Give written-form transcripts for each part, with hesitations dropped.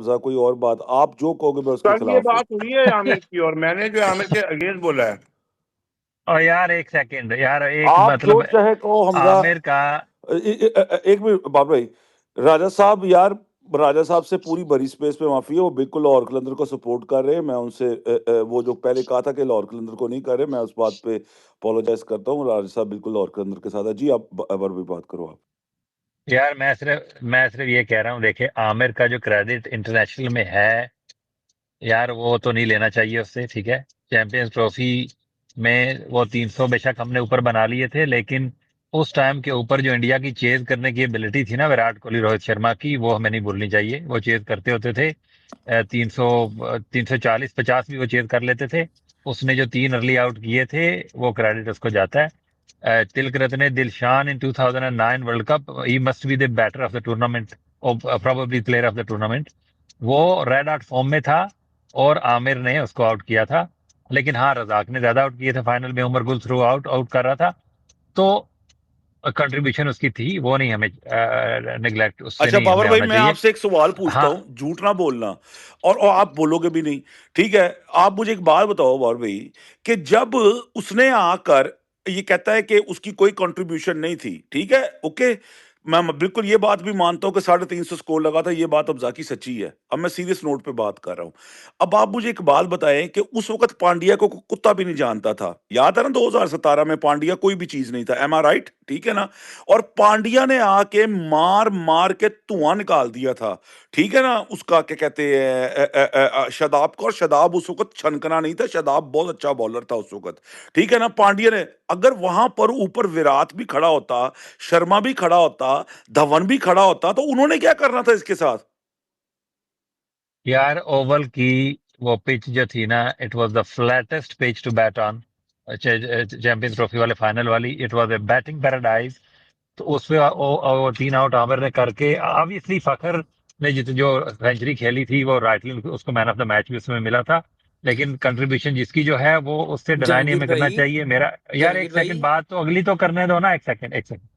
हमजा कोई और बात, आप जो कहोगे मैं उसके सर ये खिलाफ हूँ। बात हुई है आमिर की, और मैंने जो आमिर के अगेंस्ट बोला है। और यार एक सेकंड यार, एक आप जो मतलब चाहे कहो हमजा। आमिर का एक मिनट बाबर भाई, राजा साहब यार, राजा साहब से पूरी बड़ी स्पेस पे माफी है, वो बिल्कुल लाहौर कलंदर को सपोर्ट कर रहे हैं। मैं उनसे वो जो पहले कहा था कि लाहौर कलंदर को नहीं कर रहे, मैं उस बात पे अपोलोजाइज करता हूँ। राजा साहब बिल्कुल लाहौर कलंदर के साथ है। जी आप अबर भी बात करो आप। यार मैं सिर्फ ये कह रहा हूँ, देखिए आमिर का जो क्रेडिट इंटरनेशनल में है यार, वो तो नहीं लेना चाहिए उससे, ठीक है। चैंपियंस ट्रॉफी में वो 300 बेशक हमने ऊपर बना लिए थे, लेकिन उस टाइम के ऊपर जो इंडिया की चेज करने की एबिलिटी थी ना विराट कोहली रोहित शर्मा की, वो हमें नहीं भूलनी चाहिए। वो चेज करते होते थे 340-50 भी वो चेज कर लेते थे। उसने जो 3 अर्ली आउट किए थे, वो क्रेडिट उसको जाता है। Tillakaratne Dilshan in 2009 world cup, he must be the batter of the tournament, probably player of the tournament. वो रेड आउट फॉर्म में था और आमिर ने उसको आउट किया था। लेकिन हाँ, रजाक ने ज्यादा आउट किए थे फाइनल में, Umar Gul through out out कर रहा था, तो कंट्रीब्यूशन उसकी थी, वो नहीं हमें नेग्लेक्ट, उससे अच्छा नहीं बाबर हमें भाई, होना मैं चाहिए। आपसे एक सवाल पूछता हाँ हूँ, झूठ ना बोलना। और आप बोलोगे भी नहीं, ठीक है। आप मुझे एक बात बताओ बाबर भाई, कि जब उसने आकर ये कहता है कि उसकी कोई कंट्रीब्यूशन नहीं थी, ठीक है, ओके। मैं बिल्कुल ये बात भी मानता हूँ कि 350 स्कोर लगा था, ये बात अब्जा की सच्ची है। अब मैं सीरियस नोट पे बात कर रहा हूँ। अब आप मुझे एक बात बताएं कि उस वक्त पांड्या को कुत्ता भी नहीं जानता था। याद है ना 2017 में पांड्या कोई भी चीज नहीं था, एम आई राइट, ठीक है ना। और पांड्या ने आके मार मार के धुआं निकाल दिया था, ठीक है ना। उसका क्या कहते हैं शादाब को, और शादाब उस वक्त छनकना नहीं था, शादाब बहुत अच्छा बॉलर था उस वक्त, ठीक है ना। पांड्या ने, अगर वहां पर ऊपर विराट भी खड़ा होता, शर्मा भी खड़ा होता, धवन भी खड़ा होता, तो उन्होंने क्या करना था इसके साथ। यार, ओवल की वो पिच जो थी ना, it was the flattest pitch to bat on. Champions trophy वाले फाइनल वाली, it was a batting paradise. तो उसपे वो 3 आउट आमिर ने करके, ऑब्वियसली फखर ने जो सेंचुरी खेली थी, वो राइटली उसको मैन ऑफ द मैच भी उसमें मिला था। लेकिन कंट्रीब्यूशन जिसकी जो है, वो उससे डिनाई नहीं जहांगीर हमें करना भाई, चाहिए मेरा। यार जहांगीर एक सेकंड, भाई। बात तो अगली तो करने दो ना, एक सेकंड एक सेकंड।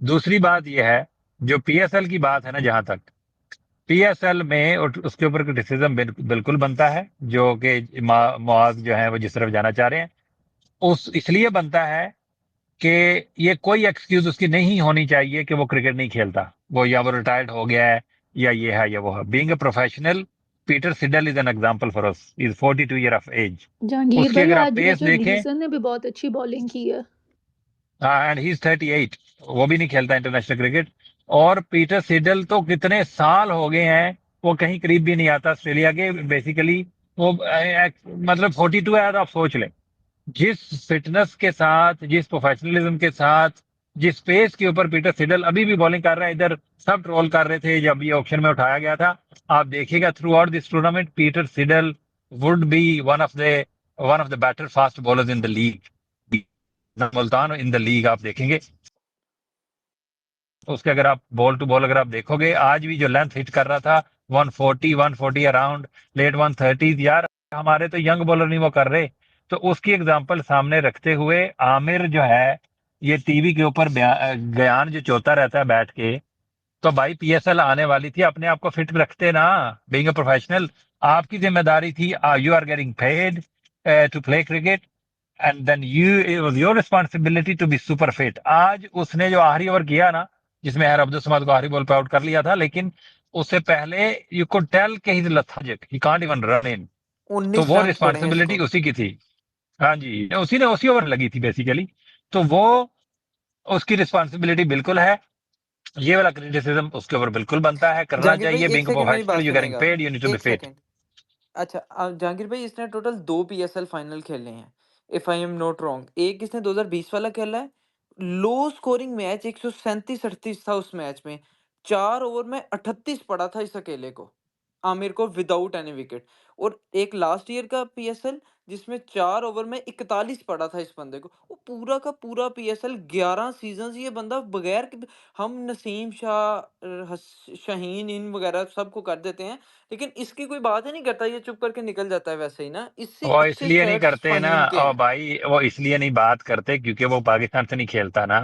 दूसरी बात यह है, जो पीएसएल की बात है ना, जहां तक पीएसएल में उसके ऊपर क्रिटिसिज्म बिल्कुल बनता है, जो कि मुआज जो है वो जिस तरफ जाना चाह रहे हैं, उस इसलिए बनता है कि ये कोई एक्सक्यूज उसकी नहीं होनी चाहिए कि वो क्रिकेट नहीं खेलता, वो या वो रिटायर्ड हो गया है, या ये है या वो है। Being a professional, Peter Siddle is an example for us, is 42 year of age. Jahangir उसकी भाई अगर आप आज पेस रिचर्ड देखें, गिलसन ने भी बहुत अच्छी बॉलिंग की है। एंड ही इज 38, वो भी नहीं खेलता इंटरनेशनल क्रिकेट। और पीटर सिडल तो कितने साल हो गए हैं, वो कहीं करीब भी नहीं आता ऑस्ट्रेलिया के, बेसिकली वो मतलब 42 है, तो आप सोच लें जिस फिटनेस के साथ, जिस प्रोफेशनलिज्म के साथ, जिस पेस के ऊपर पीटर सिडल अभी भी बॉलिंग कर रहा है। इधर सब ट्रोल कर रहे थे जब ये ऑप्शन में उठाया गया था। आप देखिएगा through out this tournament, Peter Seidel would be one of the better fast bowlers in the league, Multan in the league. आप देखेंगे उसके, अगर आप बॉल टू बॉल अगर आप देखोगे, आज भी जो लेंथ हिट कर रहा था 140 अराउंड, लेट 130, यार हमारे तो यंग बॉलर नहीं वो कर रहे। तो उसकी एग्जांपल सामने रखते हुए आमिर जो है, ये टीवी के ऊपर बयान जो चोता रहता है बैठ के, तो भाई पीएसएल आने वाली थी, अपने आप को फिट रखते ना। बीइंग अ प्रोफेशनल, आपकी जिम्मेदारी थी, you are getting paid to play cricket, and then it was your responsibility to be super fit. आज उसने जो आखिरी ओवर किया ना, जिसमें यार अब्दुल समद को आखिरी बॉल पे आउट कर लिया था, लेकिन उससे पहले यू कुड टेल कि he is lethargic, he can't even run in. तो 19 वो रन छोड़े हैं रिस्पॉन्सिबिलिटी इसको। उसी की थी। हाँ जी, उसी ने उसी ओवर लगी थी बेसिकली। तो वो उसकी रिस्पॉन्सिबिलिटी बिल्कुल है। ये वाला क्रिटिसिज्म उसके ऊपर बिल्कुल बनता है, करना जहांगीर भाई चाहिए। एक बीइंग सेकंड मेरी प्रोफेशनल, बात यू गेटिंग सुनेगा। Paid, you need to be एक फिट। सेकंड। अच्छा, जहांगीर भाई इसने टोटल 2 पीएसएल फाइनल खेले हैं, if I am not wrong. एक इसने 2020 वाला खेला है। लो स्कोरिंग मैच 137-38 था उस मैच में। 4 ओवर में 38 पड़ा था इस अकेले को, आमिर को, विदाउट एनी विकेट। और एक लास्ट ईयर का पीएसएल जिसमें 4 ओवर में 41 पड़ा था इस बंदे को। वो पूरा का पूरा पीएसएल 11 सीजन ये बंदा बगैर हम नसीम शाह, शाहीन इन वगैरह सबको कर देते हैं, लेकिन इसकी कोई बात ही नहीं करता, ये चुप करके निकल जाता है वैसे ही ना। इससे वो अच्छे इसलिए नहीं स्टैट्स करते ना, फाहीम के और हैं। भाई वो इसलिए नहीं बात करते क्योंकि वो पाकिस्तान से नहीं खेलता ना।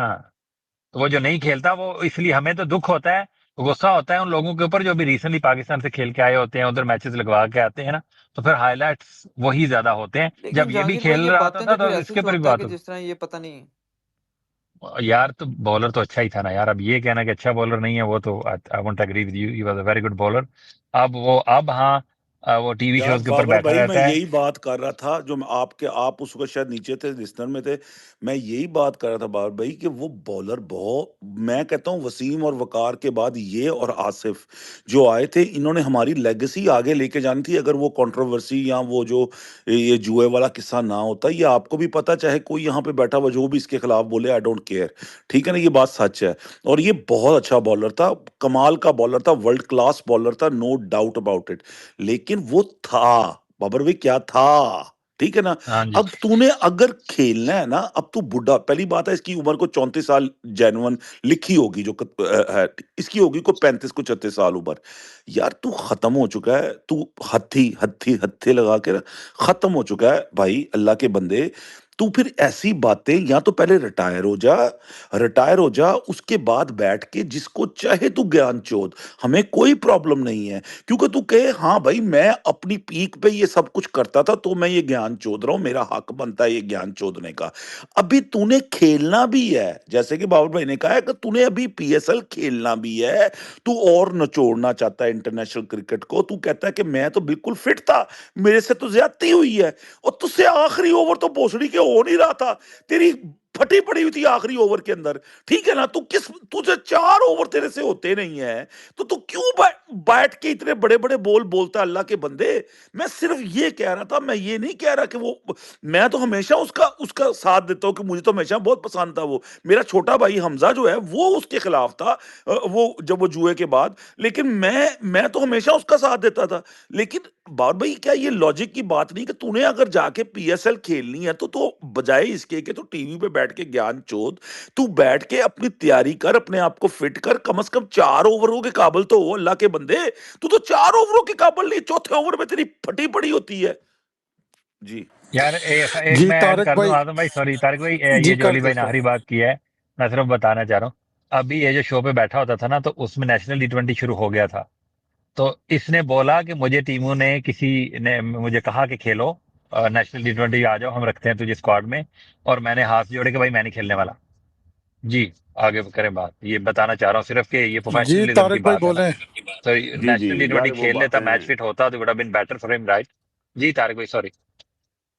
तो वो जो नहीं खेलता, वो इसलिए हमें तो दुख होता है गुस्सा होता है उन लोगों के ऊपर जो भी रिसेंटली पाकिस्तान से खेल के आए होते हैं, उधर मैचेस लगवा के आते हैं ना, तो फिर हाईलाइट्स वही ज्यादा होते हैं। जब लेकिन ये भी जहांगीर भाई खेल ये रहा बातें था तो फिर तो ऐसे इसके ऊपर भी सोचता है बात कि होती जिस तरह ये पता नहीं। यार। तो बॉलर तो अच्छा ही था ना यार। अब ये कहना कि अच्छा बॉलर नहीं है, वो तो I won't agree with you, he was a very good bowler. अब हाँ, वो टीवी यार शोज के ऊपर बाबर बैठा भाई, मैं रहता है। यही बात कर रहा था, जो आप उस वक्त शायद नीचे थे, लिस्नर में थे। मैं यही बात कर रहा था बाबर भाई कि वो बॉलर बहुत, मैं कहता हूँ वसीम और वकार के बाद ये और आसिफ जो आए थे, इन्होंने हमारी लेगेसी आगे लेके जानी थी। अगर वो कंट्रोवर्सी या वो जो ये जुए वाला किस्सा ना होता, ये आपको भी पता, चाहे कोई यहाँ पे बैठा हुआ जो भी इसके खिलाफ बोले, आई डोंट केयर। ठीक है ना, ये बात सच है। और ये बहुत अच्छा बॉलर था, कमाल का बॉलर था, वर्ल्ड क्लास बॉलर था, नो डाउट अबाउट इट। लेकिन वो था, बाबर भाई क्या था, ठीक है ना। हाँ जी। अब तूने अगर खेलना है ना, अब तू बुढ़ा, पहली बात है इसकी उम्र को 34 साल जेन्युइन लिखी होगी जो है, इसकी होगी को 35 को 36 साल उम्र। यार तू खत्म हो चुका है, तू हत्थी हत्थी हत्थे लगा के ना खत्म हो चुका है भाई, अल्लाह के बंदे। तू फिर ऐसी बातें, या तो पहले रिटायर हो जा, रिटायर हो जा, उसके बाद बैठ के जिसको चाहे तू ज्ञान चोद, हमें कोई प्रॉब्लम नहीं है। क्योंकि तू कहे हाँ भाई मैं अपनी पीक पे ये सब कुछ करता था, तो मैं ये ज्ञान चोद रहा हूं, मेरा हक बनता है ये ज्ञान चोदने का। अभी तूने खेलना भी है, जैसे कि बाबर भाई ने कहा है कि तूने अभी पीएसएल खेलना भी है। तू और निचोड़ना चाहता है इंटरनेशनल क्रिकेट को, तू कहता है कि मैं तो बिल्कुल फिट था, मेरे से तो ज्यादती हुई है। और तुझसे आखिरी ओवर तो भोसड़ी के हो नहीं रहा था, तेरी फटी पड़ी हुई थी आखिरी ओवर के अंदर। ठीक है ना, तुझे 4 ओवर तेरे से होते नहीं है, तो तू क्यों बैठ के इतने बड़े बड़े बोल बोलता है, अल्लाह के बंदे। मैं सिर्फ ये कह रहा था, मैं ये नहीं कह रहा कि वो, मैं तो हमेशा उसका उसका साथ देता हूँ, कि मुझे तो हमेशा बहुत पसंद था वो। मेरा छोटा भाई हमजा जो है वो उसके खिलाफ था, वो जब वो जुए के बाद। लेकिन मैं तो हमेशा उसका साथ देता था। लेकिन बाबर भाई क्या ये लॉजिक की बात नहीं कि तूने अगर जाके पीएसएल खेलनी है, तो बजाय इसके कि तू टीवी पे बैठ के ज्ञान चोद, तू बैठ के अपनी तैयारी कर, अपने आप को फिट कर, कम से कम 4 ओवरों के काबिल तो हो, अल्लाह के बंदे। तू तो 4 ओवरों के काबिल नहीं, चौथे ओवर में तेरी फटी पड़ी होती है। जी यार एक जी मैं ऐड तारक कर दूं भाई। आदम भाई, सॉरी तारिक भाई, जी ये जो कर अली दे भाई ने सर। आखिरी बात की है, मैं सिर्फ बताना चाह रहा हूँ। अभी ये जो शो पे बैठा होता था ना, तो उसमें नेशनल T20 शुरू हो गया था। तो इसने बोला कि मुझे टीमों ने, किसी ने मुझे कहा कि खेलो नेशनल T20, आ जाओ हम रखते हैं तुझे स्क्वाड में। और मैंने हाथ जोड़े कि भाई मैं नहीं खेलने वाला। जी, आगे करें बात, ये बताना चाह रहा हूँ सिर्फ कि ये जी प्रोफेशनलिज्म की तारक भाई बात है ना। बोले। तो जी जी नेशनल यार T20 वो खेल लेता, मैच बातें, फिट होता, तो would have been better for him, right. जी तारिक भाई, सॉरी।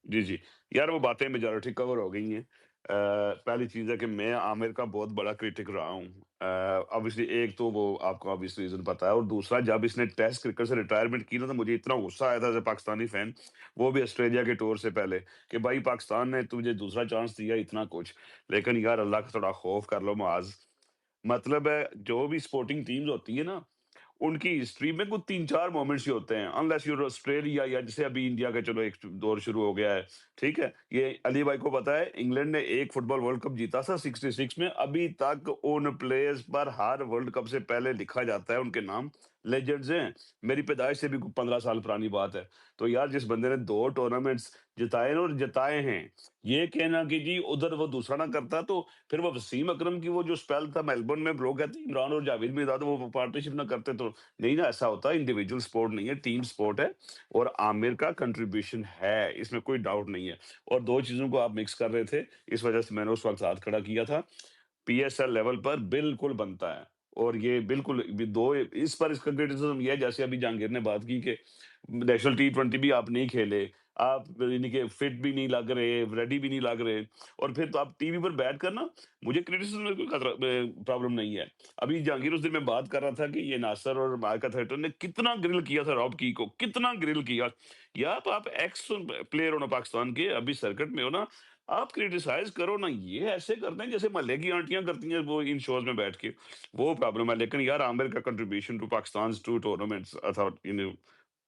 जी जी यार वो बातें मेजोरिटी कवर हो गई हैं। पहली चीज़ है कि मैं आमिर का बहुत बड़ा क्रिटिक रहा हूँ। ऑब्वियसली एक तो वो आपको ऑब्वियसली रीजन पता है, और दूसरा जब इसने टेस्ट क्रिकेट से रिटायरमेंट की ना, तो मुझे इतना गुस्सा आया था एज ए पाकिस्तानी फैन, वो भी ऑस्ट्रेलिया के टूर से पहले, कि भाई पाकिस्तान ने तुझे दूसरा चांस दिया इतना कुछ, लेकिन यार अल्लाह का थोड़ा खौफ कर लो माज। मतलब है जो भी स्पोर्टिंग टीम्स होती है ना, उनकी हिस्ट्री में कुछ 3-4 मोमेंट्स ही होते हैं, अनलेस यूर ऑस्ट्रेलिया, या जैसे अभी इंडिया का चलो एक दौर शुरू हो गया है, ठीक है? ये अली भाई को पता है, इंग्लैंड ने एक फुटबॉल वर्ल्ड कप जीता था 66 में, अभी तक उन प्लेयर्स पर हर वर्ल्ड कप से पहले लिखा जाता है उनके नाम, लेजेंड्स हैं। मेरी पैदाइश से भी 15 साल पुरानी बात है। तो यार जिस बंदे ने 2 टूर्नामेंट्स जिताए ना, और जिताए हैं, ये कहना कि जी उधर वो दूसरा ना करता, तो फिर वो वसीम अकरम की वो जो स्पेल था मेलबर्न में, लोग कहते हैं इमरान और जावेद मिर्जा वो पार्टनरशिप ना करते, तो नहीं ना, ऐसा होता है। इंडिविजुअल स्पोर्ट नहीं है, टीम स्पोर्ट है, और आमिर का कंट्रीब्यूशन है, इसमें कोई डाउट नहीं है। और 2 चीज़ों को आप मिक्स कर रहे थे, इस वजह से मैंने उस वक़्त हाथ खड़ा किया था। पीएसएल लेवल पर बिल्कुल बनता है, और ये बिल्कुल भी 2 इस पर इसका क्रिटिसिज़्म ये है, जैसे अभी जहांगीर ने बात की कि नेशनल टी20 भी आप नहीं खेले, आप यानी कि फिट भी नहीं लग रहे, रेडी भी नहीं लग रहे, और फिर तो आप टीवी पर बैठकर ना, मुझे क्रिटिसिज्म में कोई खतरा प्रॉब्लम नहीं है। अभी जहांगीर उस दिन मैं बात कर रहा था कि ये नासर और मार्क अथर्टन ने कितना ग्रिल किया था रॉब की को, कितना ग्रिल किया। या तो आप एक्स प्लेयर हो ना पाकिस्तान के, अभी सर्किट में हो ना, आप क्रिटिसाइज करो ना, ये ऐसे करते हैं जैसे मोहल्ले की आंटियां करती हैं वो इन शोज में बैठ के, वो प्रॉब्लम है। लेकिन यार आमिर का contribution to Pakistan 2 tournaments, I thought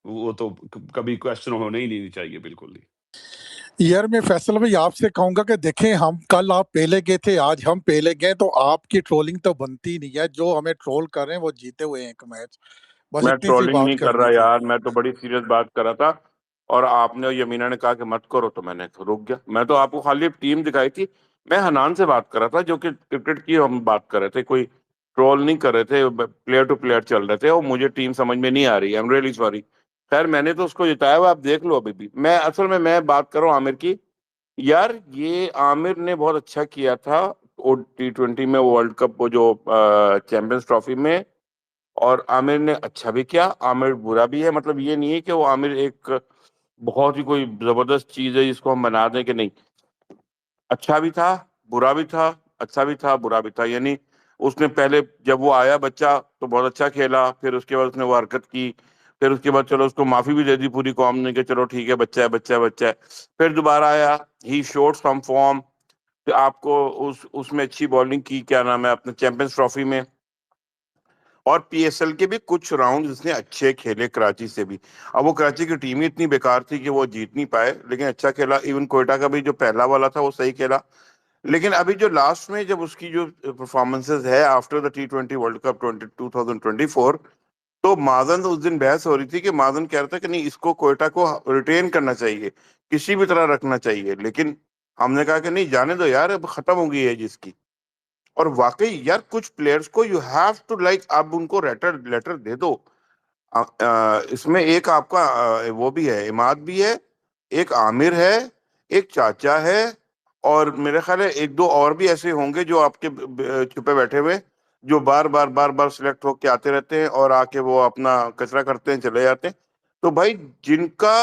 वो तो कभी क्वेश्चन होने ही नहीं चाहिए, बिल्कुल नहीं। यार मैं फैसल भाई आपसे कहूंगा कि देखें, हम कल आप पहले गए थे, आज हम पहले गए, तो आपकी ट्रोलिंग तो बनती नहीं है। जो हमें ट्रोल कर रहे हैं वो जीते हुए हैं एक मैच, बस मैं इतनी सी ट्रोलिंग बात नहीं कर करनी रहा थी। यार, मैं तो बड़ी सीरियस बात कर रहा था, और आपने और यमीना ने कहा कि मत करो, तो मैंने तो रुक गया। मैं तो आपको खाली टीम दिखाई थी, मैं हनान से बात कर रहा था, जो कि क्रिकेट की हम बात कर रहे थे, कोई ट्रोल नहीं कर रहे थे, प्लेयर टू प्लेयर चल रहे थे, और मुझे टीम समझ में नहीं आ रही, आई एम रियली सॉरी। खैर मैंने तो उसको जिताया हुआ, आप देख लो। अभी भी मैं असल में मैं बात कर रहा हूँ आमिर की। यार ये आमिर ने बहुत अच्छा किया था ओ T20 में, वर्ल्ड कप, वो जो चैंपियंस ट्रॉफी में। और आमिर ने अच्छा भी किया, आमिर बुरा भी है, मतलब ये नहीं है कि वो आमिर एक बहुत ही कोई जबरदस्त चीज है जिसको हम बना दें कि नहीं। अच्छा भी था, बुरा भी था, अच्छा भी था, बुरा भी था। यानी उसने पहले जब वो आया बच्चा तो बहुत अच्छा खेला, फिर उसके बाद उसने वो हरकत की, फिर उसके बाद चलो उसको माफी भी दे दी पूरी कौम ने कि चलो ठीक है, बच्चा है, बच्चा है, बच्चा है। फिर दोबारा आया, ही शोड सम फॉर्म। आपको उसमें अच्छी बॉलिंग की, क्या नाम है, अपने चैंपियंस ट्रॉफी में। और पीएसएल के भी कुछ राउंड उसने अच्छे खेले कराची से भी। अब वो कराची की टीम ही इतनी बेकार थी कि वो जीत नहीं पाए, लेकिन अच्छा खेला। इवन कोयटा का भी जो पहला वाला था वो सही खेला। लेकिन अभी जो लास्ट में जब उसकी जो परफॉर्मेंसेज है after the T20 world cup 2024, तो माजन तो उस दिन बहस हो रही थी कि माजन कह रहा था कि नहीं, इसको कोयटा को रिटेन करना चाहिए, किसी भी तरह रखना चाहिए। लेकिन हमने कहा कि नहीं, जाने दो यार, अब खत्म हो गई है जिसकी। और वाकई यार कुछ प्लेयर्स को यू हैव टू लाइक, अब उनको लेटर लेटर दे दो। इसमें एक आपका वो भी है, इमाद भी है, एक आमिर है, एक चाचा है, और मेरे ख्याल है एक दो और भी ऐसे होंगे जो आपके छुपे बैठे हुए, जो बार बार बार बार सिलेक्ट होके आते रहते हैं और आके वो अपना कचरा करते हैं, चले जाते हैं। तो भाई जिनका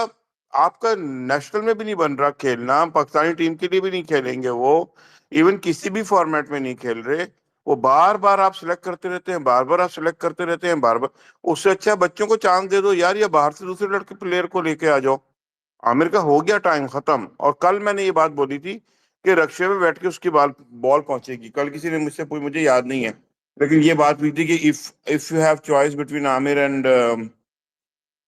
आपका नेशनल में भी नहीं बन रहा खेलना, पाकिस्तानी टीम के लिए भी नहीं खेलेंगे वो, इवन किसी भी फॉर्मेट में नहीं खेल रहे, वो बार बार आप सिलेक्ट करते रहते हैं, बार बार आप सिलेक्ट करते रहते हैं, बार बार। उससे अच्छा बच्चों को चांस दे दो यार, या बाहर से दूसरे लड़के प्लेयर को लेके आ जाओ। आमिर का हो गया टाइम खत्म। और कल मैंने ये बात बोली थी कि रक्शे में बैठ के उसकी बॉल बॉल पहुंचेगी। कल किसी ने मुझसे पूछी, मुझे याद नहीं है, लेकिन ये बात हुई थी कि if you have choice between Aamir and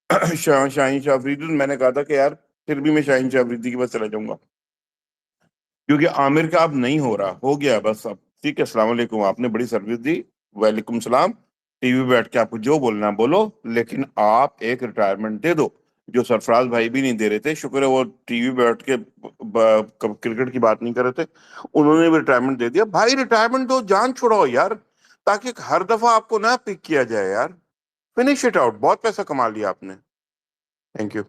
Shaheen Shah Afridi, मैंने कहा था कि यार फिर भी मैं शाहीन शाह अफरीदी के पास चला जाऊंगा, क्योंकि आमिर का अब नहीं हो रहा, हो गया बस अब। ठीक है, अस्सलाम वालेकुम, आपने बड़ी सर्विस दी, वालेकुम सलाम। टीवी पे बैठ के आपको जो बोलना है बोलो, लेकिन आप एक रिटायरमेंट दे दो, जो सरफराज भाई भी नहीं दे रहे थे। शुक्र है वो टीवी पे बैठ के क्रिकेट की बात नहीं कर रहे थे, उन्होंने भी रिटायरमेंट दे दिया। भाई रिटायरमेंट दो, जान छुड़ाओ यार, ताकि हर दफा आपको ना पिक किया जाए यार। फिनिश इट आउट, बहुत पैसा कमा लिया आपने। Thank you.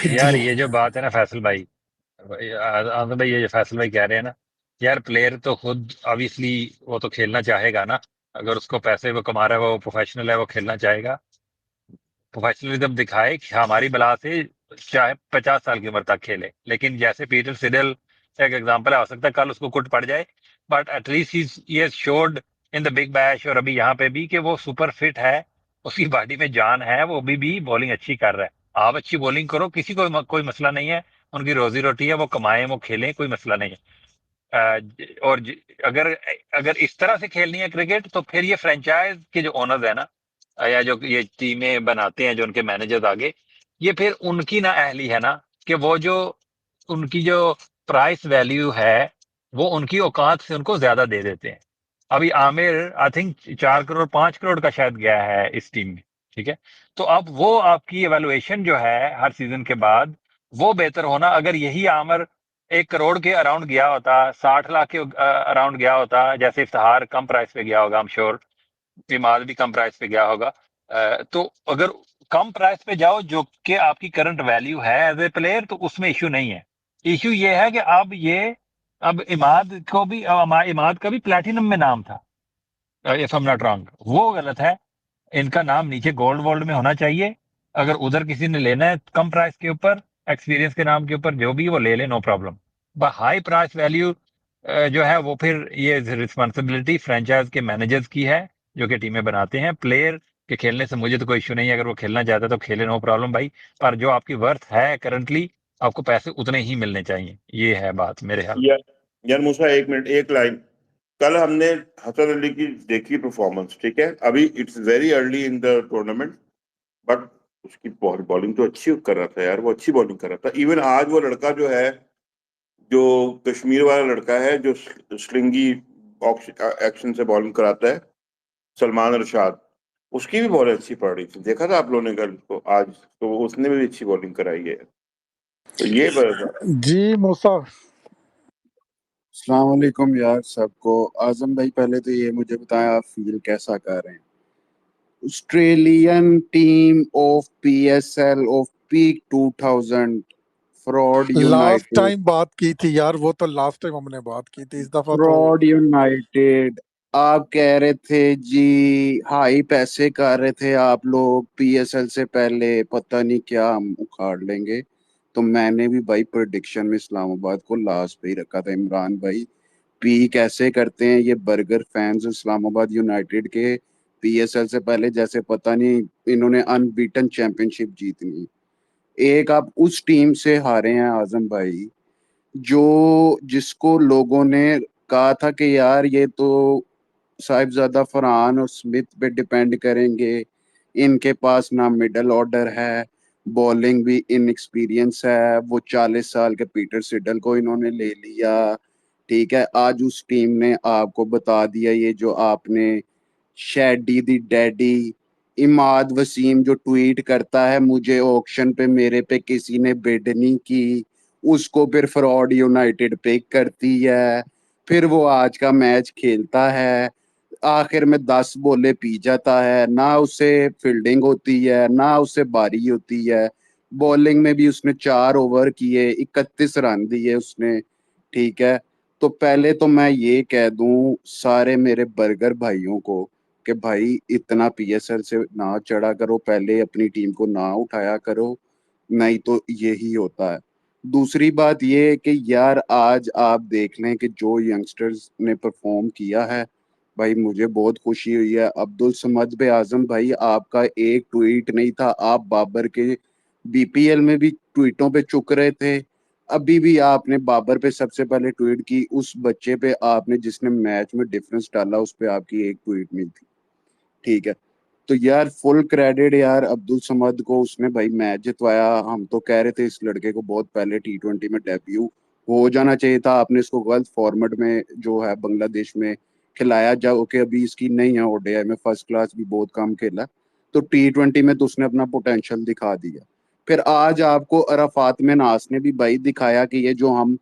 यार जी ये जो बात है ना फैसल भाई, आनंद भाई, ये जो फैसल भाई कह रहे हैं ना, यार प्लेयर तो खुद ऑब्वियसली वो तो खेलना चाहेगा ना। अगर उसको पैसे वो कमा रहा है, वो प्रोफेशनल है, वो खेलना चाहेगा, प्रोफेशनलिज्म दिखाए कि हमारी बला से चाहे 50 साल की उम्र तक खेले। लेकिन जैसे पीटर सिडल एक एग्जांपल है, हो सकता है कल उसको कुट पड़ जाए, but at least he has showed in the big bash और अभी यहाँ पे भी कि वो सुपर फिट है, उसकी बॉडी में जान है, वो अभी भी बॉलिंग अच्छी कर रहा है। आप अच्छी बॉलिंग करो, किसी को कोई मसला नहीं है, उनकी रोजी रोटी है, वो कमाएं, वो खेलें, कोई मसला नहीं है। अगर अगर इस तरह से खेलनी है क्रिकेट, तो फिर ये फ्रेंचाइज के जो ओनर्स है ना, या जो ये टीमें बनाते हैं, जो उनके मैनेजर्स आगे, ये फिर उनकी ना अहली है ना, कि वो जो उनकी जो प्राइस वैल्यू है, वो उनकी औकात से उनको ज्यादा दे देते हैं। अभी आमिर आई थिंक 4 करोड़ 5 करोड़ का शायद गया है इस टीम में। ठीक है, तो अब वो आपकी एवेलुएशन जो है हर सीजन के बाद, वो बेहतर होना। अगर यही आमिर 1 करोड़ के अराउंड गया होता, 60 लाख के अराउंड गया होता, जैसे इफ्तिहार कम प्राइस पे गया होगा, आई एम श्योर इमाद भी कम प्राइस पे गया होगा। तो अगर कम प्राइस पे जाओ, जो कि आपकी करंट वैल्यू है एज ए प्लेयर, तो उसमें इश्यू नहीं है। इश्यू ये है कि अब इमाद को भी, इमाद का भी प्लेटिनम में नाम था, if I am not wrong, वो गलत है। इनका नाम नीचे गोल्ड वोल्ड में होना चाहिए। अगर उधर किसी ने लेना है कम प्राइस के ऊपर, एक्सपीरियंस के नाम के ऊपर, जो भी वो ले ले, no problem. But high price value जो है, वो फिर ये रिस्पॉन्सिबिलिटी फ्रेंचाइज के मैनेजर्स की है, जो कि टीमें बनाते हैं। प्लेयर के खेलने से मुझे तो कोई इश्यू नहीं है, अगर वो खेलना चाहता है तो खेले, नो प्रॉब्लम भाई। पर जो आपकी वर्थ है करंटली, आपको पैसे उतने ही मिलने चाहिए, ये है बात मेरे ख्याल में। यार यार मूसा, एक मिनट, एक लाइन। कल हमने हसन अली की देखी परफॉर्मेंस, ठीक है, अभी it's very early in the tournament, but उसकी बॉलिंग तो अच्छी कर रहा था यार, वो अच्छी बॉलिंग कर रहा था। इवन आज वो लड़का जो है, जो कश्मीर वाला लड़का है, जो स्लिंगी एक्शन से बॉलिंग कराता है, सलमान रशाद, उसकी भी बॉल अच्छी पड़ रही थी, देखा था आप लोगों ने कल को, आज तो उसने भी अच्छी बॉलिंग कराई है। तो ये जी मूसा अस्सलाम वालेकुम यार सबको। आजम भाई पहले तो ये मुझे बताएं आप फील कैसा कर रहे हैं? Australian team of PSL off peak 2000 fraud last United, time बात की थी यार, वो तो लास्ट टाइम हमने बात की थी, इस दफा तो फ्रॉड यूनाइटेड। आप कह रहे थे जी हाई पैसे कर रहे थे आप लोग पीएसएल से पहले, पता नहीं क्या हम उखाड़ लेंगे। तो मैंने भी भाई प्रेडिक्शन में इस्लामाबाद को लास्ट पे ही रखा था। इमरान भाई पी कैसे करते हैं ये बर्गर फैंस इस्लामाबाद यूनाइटेड के, पीएसएल से पहले जैसे पता नहीं इन्होंने अनबीटन चैंपियनशिप जीतनी। एक आप उस टीम से हारे हैं आजम भाई, जो जिसको लोगों ने कहा था कि यार ये तो साहिबजादा फरहान और स्मिथ पे डिपेंड करेंगे, इनके पास ना मिडल ऑर्डर है, बॉलिंग भी इनएक्सपीरियंस है। वो 40 साल के पीटर सिडल को इन्होंने ले लिया। ठीक है, आज उस टीम ने आपको बता दिया ये जो आपने शैडी दी डैडी इमाद वसीम जो ट्वीट करता है मुझे ऑक्शन पे मेरे पे किसी ने बिड नहीं की, उसको फिर फ्रॉड यूनाइटेड पिक करती है। फिर वो आज का मैच खेलता है, आखिर में 10 बॉलें पी जाता है, ना उससे फील्डिंग होती है ना उससे बारी होती है। बॉलिंग में भी उसने 4 ओवर किए, 31 रन दिए उसने। ठीक है, तो पहले तो मैं ये कह दूं सारे मेरे बर्गर भाइयों को कि भाई इतना पीएसएल से ना चढ़ा करो, पहले अपनी टीम को ना उठाया करो, नहीं तो यही होता है। दूसरी बात ये है कि यार आज आप देख लें कि जो यंगस्टर्स ने परफॉर्म किया है, भाई मुझे बहुत खुशी हुई है। अब्दुल समद बे आजम भाई आपका एक ट्वीट नहीं था, आप बाबर के बीपीएल में भी ट्वीटों पे चुक रहे थे, अभी भी आपने बाबर पे सबसे पहले ट्वीट की। उस बच्चे पे आपने जिसने मैच में डिफरेंस डाला उस पे आपकी एक ट्वीट नहीं थी। ठीक है, तो यार फुल क्रेडिट यार अब्दुल समद को, उसने भाई मैच जितवाया। हम तो कह रहे थे इस लड़के को बहुत पहले टी20 में डेब्यू हो जाना चाहिए था, आपने इसको गलत फॉर्मेट में जो है बांग्लादेश में खिलाया। जाओ कि अभी इसकी नहीं है ओडीआई में, फर्स्ट क्लास भी बहुत कम खेला, तो टी20 में तो उसने अपना पोटेंशियल दिखा दिया। फिर आज आपको अराफात में नास ने भी भाई दिखाया कि ये जो हम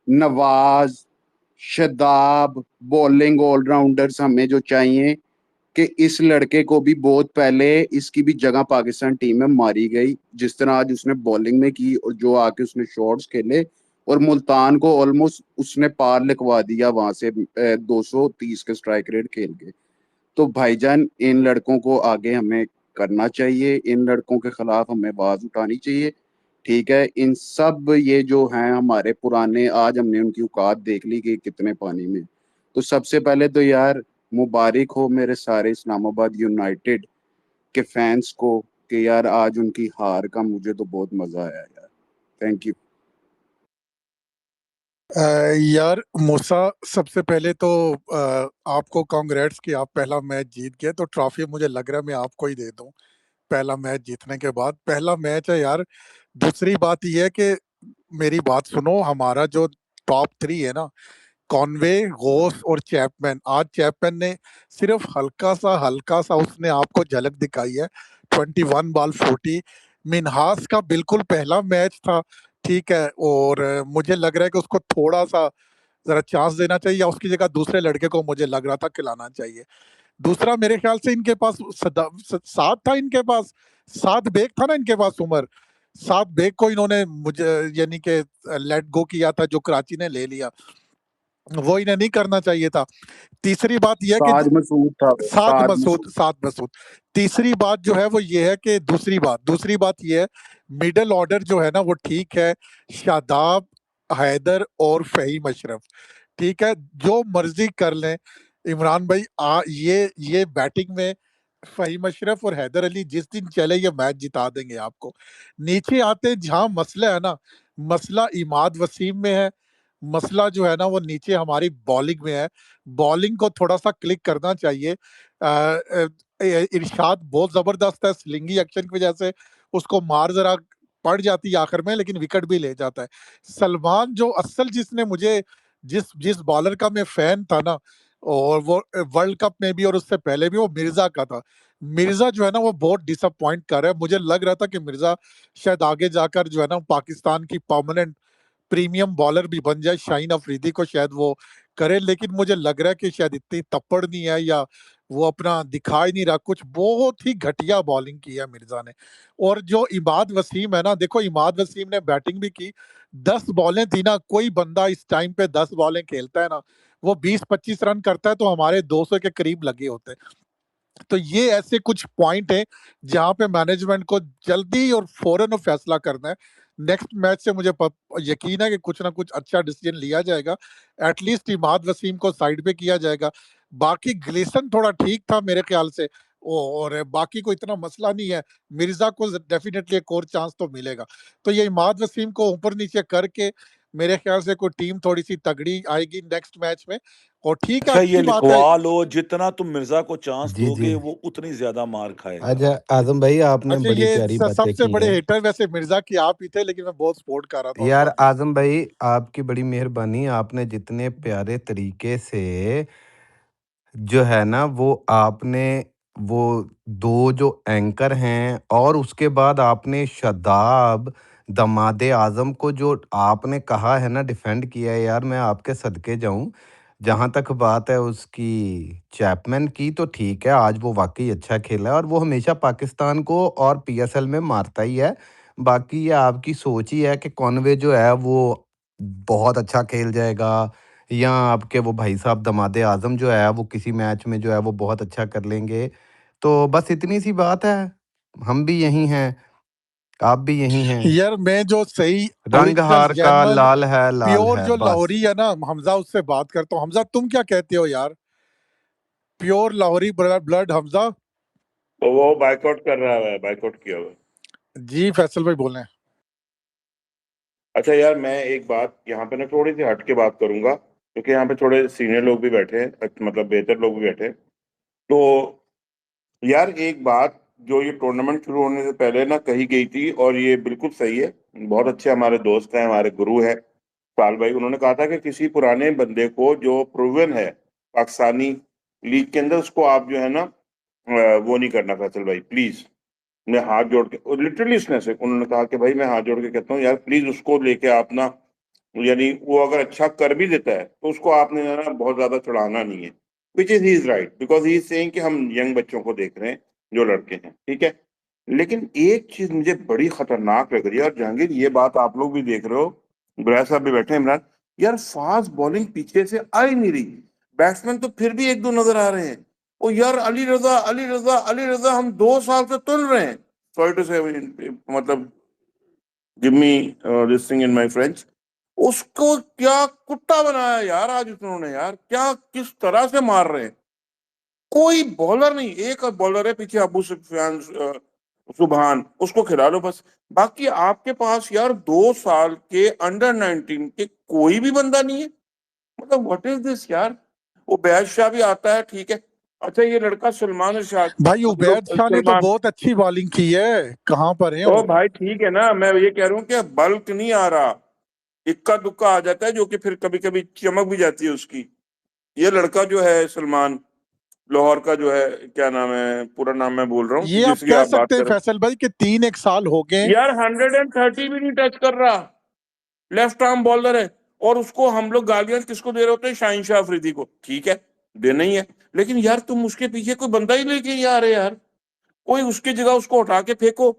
नवाज शदाब बॉलिंग ऑलराउंडर्स हमें जो चाहिए, कि इस लड़के को भी बहुत पहले इसकी भी जगह पाकिस्तान टीम में मारी गई। जिस तरह आज उसने बॉलिंग में की और जो आके उसने शॉट्स खेले, और मुल्तान को ऑलमोस्ट उसने पार लिखवा दिया वहां से 230 के स्ट्राइक रेट खेल के। तो भाईजान इन लड़कों को आगे हमें करना चाहिए, इन लड़कों के खिलाफ हमें आवाज उठानी चाहिए। ठीक है, इन सब ये जो हैं हमारे पुराने, आज हमने उनकी औकात देख ली कि कितने पानी में। तो सबसे पहले तो यार मुबारक हो मेरे सारे इस्लामाबाद यूनाइटेड के फैंस को कि यार आज उनकी हार का मुझे तो बहुत मजा आया यार। Thank you. यार मूसा, सबसे पहले तो आपको कांग्रेट्स कि आप पहला मैच जीत गए, तो ट्रॉफी मुझे लग रहा है मैं आपको ही दे दूं पहला मैच जीतने के बाद। पहला मैच है यार। दूसरी बात यह है कि मेरी बात सुनो, हमारा जो टॉप 3 है ना, कॉनवे, घोष और चैपमैन। आज चैपमैन ने सिर्फ हल्का सा उसने आपको झलक दिखाई है। 21 बॉल 40। मिन्हास का बिल्कुल पहला मैच था, ठीक है, और मुझे लग रहा है कि उसको थोड़ा सा जरा चांस देना चाहिए, या उसकी जगह दूसरे लड़के को मुझे लग रहा था खिलाना चाहिए। दूसरा, मेरे ख्याल से इनके पास सात था, इनके पास 7 बेग था ना इनके पास उमर। 7 बेग को इन्होंने मुझे यानी कि लेट गो किया था, जो कराची ने ले लिया, वो इन्हें नहीं करना चाहिए था। तीसरी बात यह है कि ताज मसूद था वो, ताज मसूद। सात मसूद। तीसरी बात जो है वो ये है कि दूसरी बात ये है, मिडल ऑर्डर जो है ना वो ठीक है। शादाब, हैदर और फहीम अशरफ, ठीक है, जो मर्जी कर लें। इमरान भाई ये बैटिंग में फहीम अशरफ और हैदर अली जिस दिन चले ये मैच जिता देंगे आपको। नीचे आते हैं, जहां मसला है ना, मसला इमाद वसीम में है। मसला जो है ना वो नीचे हमारी बॉलिंग में है। बॉलिंग को थोड़ा सा क्लिक करना चाहिए। इरशाद बहुत जबरदस्त है, स्लिंगी एक्शन की वजह से उसको मार जरा पड़ जाती है आखिर में, लेकिन विकेट भी ले जाता है। सलमान जो असल जिसने मुझे जिस जिस बॉलर का मैं फैन था ना, और वो वर्ल्ड कप में भी और उससे पहले भी, वो मिर्जा का था। मिर्जा जो है ना वो बहुत डिसअपॉइंट कर रहा है। मुझे लग रहा था कि मिर्जा शायद आगे जाकर जो है ना पाकिस्तान की परमानेंट प्रीमियम बॉलर भी बन जाए, शाहीन अफरीदी को शायद वो करे, लेकिन मुझे लग रहा है कि शायद इतनी तप्पड़ नहीं है या वो अपना दिखा ही नहीं रहा कुछ। बहुत ही घटिया बॉलिंग की है मिर्जा ने। और जो इमाद वसीम है ना, देखो इमाद वसीम ने बैटिंग भी की, 10 बॉलें थी ना, कोई बंदा इस टाइम पे 10 बॉलें खेलता है ना, वो 20-25 रन करता है तो हमारे 200 के करीब लगे होते हैं। तो ये ऐसे कुछ पॉइंट है जहां पे मैनेजमेंट को जल्दी और फौरन फैसला करना है। नेक्स्ट मैच से मुझे यकीन है कि कुछ ना कुछ अच्छा डिसीजन लिया जाएगा। एटलीस्ट इमाद वसीम को साइड पे किया जाएगा। बाकी ग्लेसन थोड़ा ठीक था मेरे ख्याल से, और बाकी को इतना मसला नहीं है। मिर्जा को डेफिनेटली एक और चांस तो मिलेगा। तो ये इमाद वसीम को ऊपर नीचे करके मेरे ख्याल से कोई टीम थोड़ी सी तगड़ी आएगी नेक्स्ट मैच में। और ठीक है, अच्छा ये अच्छी बात है। लिखवा लो, जितना तुम मिर्जा को चांस जी, दोगे जी। वो उतनी ज्यादा मार खाएगा। अच्छा आज़म भाई आपने अच्छा, बड़ी ये प्यारी बातें सबसे की बड़े हैं। हेटर वैसे मिर्जा की आप ही थे, लेकिन मैं बहुत सपोर्ट कर रहा था उस यार बंदे को। आज़म भाई आपकी बड़ी मेहरबानी, आपने जितने प्यारे तरीके से जो है ना वो आपने वो 2 जो एंकर हैं और उसके बाद आपने शादाब दमादे आज़म को जो आपने कहा है ना डिफेंड किया है यार, मैं आपके सदके जाऊँ। जहाँ तक बात है उसकी चैपमैन की तो ठीक है, आज वो वाक़ई अच्छा खेला है और वो हमेशा पाकिस्तान को और पीएसएल में मारता ही है। बाकी ये आपकी सोच ही है कि कॉनवे जो है वो बहुत अच्छा खेल जाएगा या आपके वो भाई साहब दमादे आज़म जो है वो किसी मैच में जो है वो बहुत अच्छा कर लेंगे। तो बस इतनी सी बात है। हम भी यही हैं, आप भी यही हैं। यार मैं जो सही रंग ओरिजिनल हार का जेन्युइन लाल प्योर है जो बस। लाहौरी है ना, हमजा उससे बात करता हूँ। हमजा तुम क्या कहते हो यार? Pure Lahori blood Hamza. तो वो बाइकआउट कर रहा है, बाइकआउट किया हुआ है। जी फैसल भाई बोल रहे हैं। अच्छा यार, मैं एक बात यहाँ पे ना थोड़ी सी हट के बात करूंगा, क्योंकि यहाँ पे थोड़े सीनियर लोग भी बैठे हैं, मतलब बेहतर लोग भी बैठे हैं। तो यार एक बात जो ये टूर्नामेंट शुरू होने से पहले ना कही गई थी, और ये बिल्कुल सही है। बहुत अच्छे हमारे दोस्त हैं, हमारे गुरु हैं साल भाई, उन्होंने कहा था कि किसी पुराने बंदे को जो प्रूवन है पाकिस्तानी लीग के अंदर, उसको आप जो है ना वो नहीं करना फैसल भाई प्लीज। मैं हाथ जोड़ के, लिटरली उसने से उन्होंने कहा कि भाई मैं हाथ जोड़ के कहता हूँ यार प्लीज उसको लेके आप ना, यानी वो अगर अच्छा कर भी देता है तो उसको आपने ना बहुत ज्यादा चढ़ाना नहीं है। Which is he is right, because he is saying कि हम यंग बच्चों को देख रहे हैं, जो लड़के हैं, ठीक है। लेकिन एक चीज मुझे बड़ी खतरनाक लग रही है, और जहांगीर ये बात आप लोग भी देख रहे हो, गुरैश साहब भी बैठे हैं, इमरान, यार फास्ट बॉलिंग पीछे से आ ही नहीं रही। बैट्समैन तो फिर भी एक दो नजर आ रहे हैं। ओ यार अली रजा, अली रजा, अली रजा, हम 2 साल से तुल रहे हैं। सॉरी टू से, मतलब give me this thing in my French. उसको क्या कुत्ता बनाया यार आज उन्होंने, यार क्या किस तरह से मार रहे हैं। कोई बॉलर नहीं, एक बॉलर है पीछे अबू सुफियान सुबहान, उसको खिला लो बस। बाकी आपके पास यार 2 साल के अंडर 19 के कोई भी बंदा नहीं है। मतलब व्हाट इज दिस यार। वो बैद शाह भी आता है, ठीक है। अच्छा ये लड़का सलमान इरशाद, भाई हम लोग उबैद शाह ने तो सलमान, बहुत अच्छी बॉलिंग की है, कहाँ पर है ओ वो? भाई ठीक है ना, मैं ये कह रहा हूँ कि बल्क नहीं आ रहा, इक्का दुक्का आ जाता है, जो कि फिर कभी कभी चमक भी जाती है उसकी। ये लड़का जो है सलमान, लाहौर का जो है, क्या नाम है, पूरा नाम मैं भूल रहा हूँ ये आप जिसकी कह आप बात सकते हैं कर रहे फैसल भाई कि 3-1 साल हो गए। यार 130 भी नहीं टच कर रहा, लेफ्ट आर्म बॉलर है। और उसको हम लोग गालियां किसको दे रहे होते हैं? शाहीन शाह अफरीदी को, ठीक है, देना ही है। लेकिन यार तुम उसके पीछे कोई बंदा ही लेके नहीं आ रहे यार, कोई उसकी जगह उसको उठा के फेंको।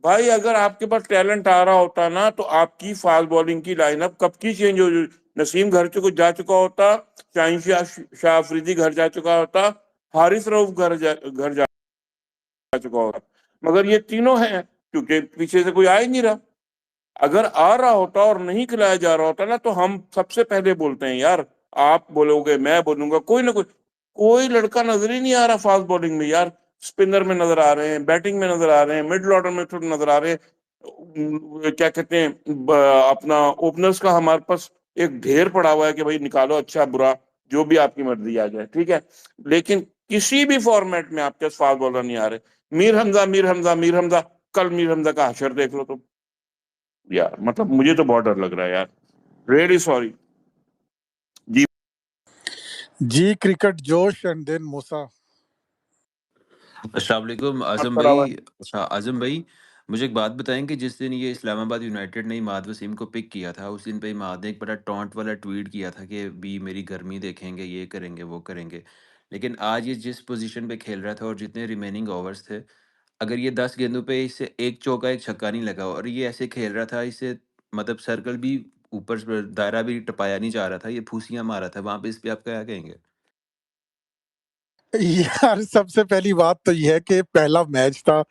भाई अगर आपके पास टैलेंट आ रहा होता ना, तो आपकी फास्ट बॉलिंग की लाइनअप कब की चेंज हो, नसीम घर जा चुका होता, शाहीन शाह अफरीदी घर जा चुका होता, हारिस रऊफ घर जा चुका होता। मगर ये तीनों हैं, क्योंकि पीछे से कोई आ ही नहीं रहा। अगर आ रहा होता और नहीं खिलाया जा रहा होता ना, तो हम सबसे पहले बोलते हैं यार, आप बोलोगे, मैं बोलूंगा, कोई ना कोई लड़का नजर ही नहीं आ रहा फास्ट बॉलिंग में यार। स्पिनर में नजर आ रहे हैं, बैटिंग में नजर आ रहे हैं, मिडिल ऑर्डर में थोड़े नजर आ रहे हैं। क्या कहते हैं, अपना ओपनर्स का हमारे पास एक ढेर पड़ा हुआ है कि भाई निकालो, अच्छा बुरा जो भी आपकी मर्जी आ जाए, ठीक है। लेकिन किसी भी फॉर्मेट में आपके पास फास्ट बॉलर नहीं आ रहे। मीर हमजा, मीर हमजा, मीर हमजा, कल मीर हमजा का हशर देख लो तुम। यार मतलब मुझे तो बहुत डर लग रहा है यार, रियली सॉरी जी। जी क्रिकेट जोश एंड देन मूसा। अस्सलाम वालेकुम आजम आपका भाई। आवाज। अच्छा आजम भाई, मुझे एक बात बताएँ कि जिस दिन ये इस्लामाबाद यूनाइटेड ने इमाद वसीम को पिक किया था, उस दिन पे इमाद ने एक बड़ा टॉन्ट वाला ट्वीट किया था कि भी मेरी गर्मी देखेंगे, ये करेंगे, वो करेंगे। लेकिन आज ये जिस पोज़ीशन पे खेल रहा था और जितने रिमेनिंग ओवर्स थे, अगर ये 10 गेंदों पे इससे 1 चौका, 1 छक्का नहीं लगा और ये ऐसे खेल रहा था, इससे मतलब सर्कल भी ऊपर से दायरा भी टपाया नहीं जा रहा था, ये फूसियाँ मार रहा था। वहाँ पे इस पे आप क्या कहेंगे? यार सबसे पहली बात तो ये है कि पहला मैच था।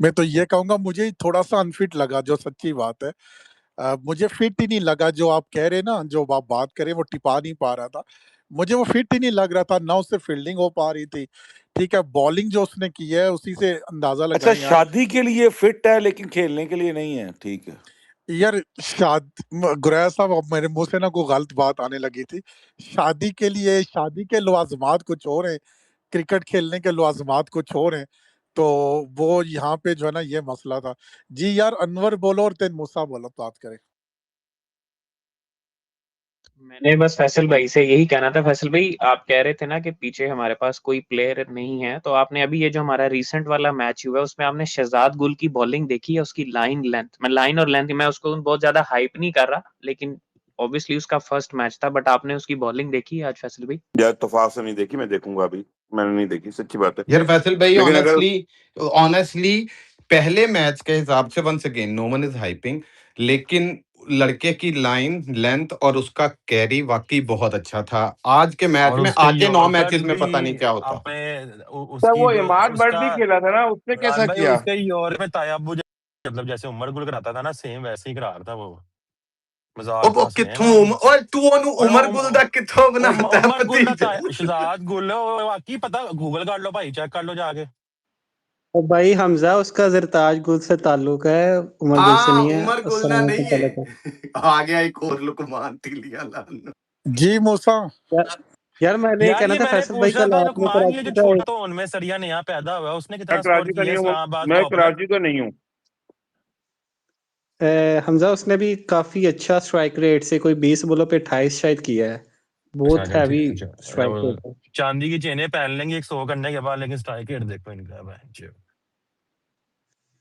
मैं तो ये कहूँगा मुझे थोड़ा-सा अनफिट लगा, जो सच्ची बात है। मुझे फिट ही नहीं लगा, जो आप कह रहे हैं ना, जो आप बात कर रहे हैं वो टिपा नहीं पा रहा था। मुझे वो फिट ही नहीं लग रहा था, ना उससे फील्डिंग हो पा रही थी। ठीक है, बॉलिंग जो उसने की है उसी से अंदाज़ा अच्छा, लगाएँ यार। शादी के लिए फिट है लेकिन खेलने के लिए नहीं है, ठीक है। यार गुरैया साहब, अब मेरे मुँह से ना कोई गलत बात आने लगी थी। शादी के लवाज़मात कुछ और हैं, क्रिकेट खेलने के लवाज़मात कुछ और हैं। तो वो यहाँ पे जो है ना ये मसला था। जी यार, अनवर बोलो और तेन मूसा बोलो, बात करें। मैंने बस फैसल भाई से यही कहना था। फैसल भाई, आप कह रहे थे ना कि पीछे हमारे पास कोई प्लेयर नहीं है, तो आपने अभी ये जो हमारा रीसेंट वाला मैच हुआ है उसमें आपने शहजाद गुल की बॉलिंग देखी है? उसकी लाइन और लेंथ, मैं उसको बहुत ज्यादा हाइप नहीं कर रहा, लेकिन ऑब्वियसली उसका फर्स्ट मैच था, बट आपने उसकी बॉलिंग देखी है आज फैसल भाई? यार इत्तेफाक से नहीं देखी, मैं देखूंगा अभी। मैंने नहीं देखी, सच्ची बात है। यार फैसल भाई, लेकिन अगर ऑनेस्टली पहले मैच के हिसाब से once again no one is hyping, लेकिन लड़के की लाइन लेंथ और उसका कैरी वाकई बहुत अच्छा था। आज के मैच और में उसके आगे 9 यॉर्कर मैचेस में पता नहीं भी क्या होता। आपने सर उसकी वो जो इमाद बर्ड उसका भी खेला था ना, उसने इमरान कैसा भाई, किया? उसके यॉर्कर में तायाबू मतलब जैसे उमर गुल कराता था ना, सेम वैसे ही करा रहा था वो। मजाक वो तो हंसने हैं किथों ना। ओए तू ओनू ओए उमर गुल दा किथों बनाता है उमर गुल भतीजा? शहजाद गुल वाकई पता, गूगल कर लो भाई, चेक कर लो जाके। और भाई हमजा, उसका जरताज गुल से ताल्लुक है, उमर गुल से नहीं है। उमर गुल ना अस्सलाम नहीं वालेकुम। है। आ गया एक और लुकमान तिलिया लान। जी मूसा। यार यार मैंने ये यार कहना ये था मैंने फैसल भाई, पूछना कल था आपने लुकमान, ये जो कराची का छोटा तो उनमें सरिया नया पैदा हुआ है, उसने मैं कितना स्कोर कराची का किया नहीं हूँ, इस्लामाबाद का मैं ओपनर? कराची का नहीं हूँ। हमजा, उसने भी काफी अच्छा स्ट्राइक रेट से कोई 20 बॉलों पे 28 शायद किया है। अच्छा बहुत अच्छा हैवी अच्छा अच्छा, स्ट्राइक वो रेट है। चांदी की चेनें पहन लेंगे 100 करने के बाद, लेकिन स्ट्राइक रेट देखो इनका भाई।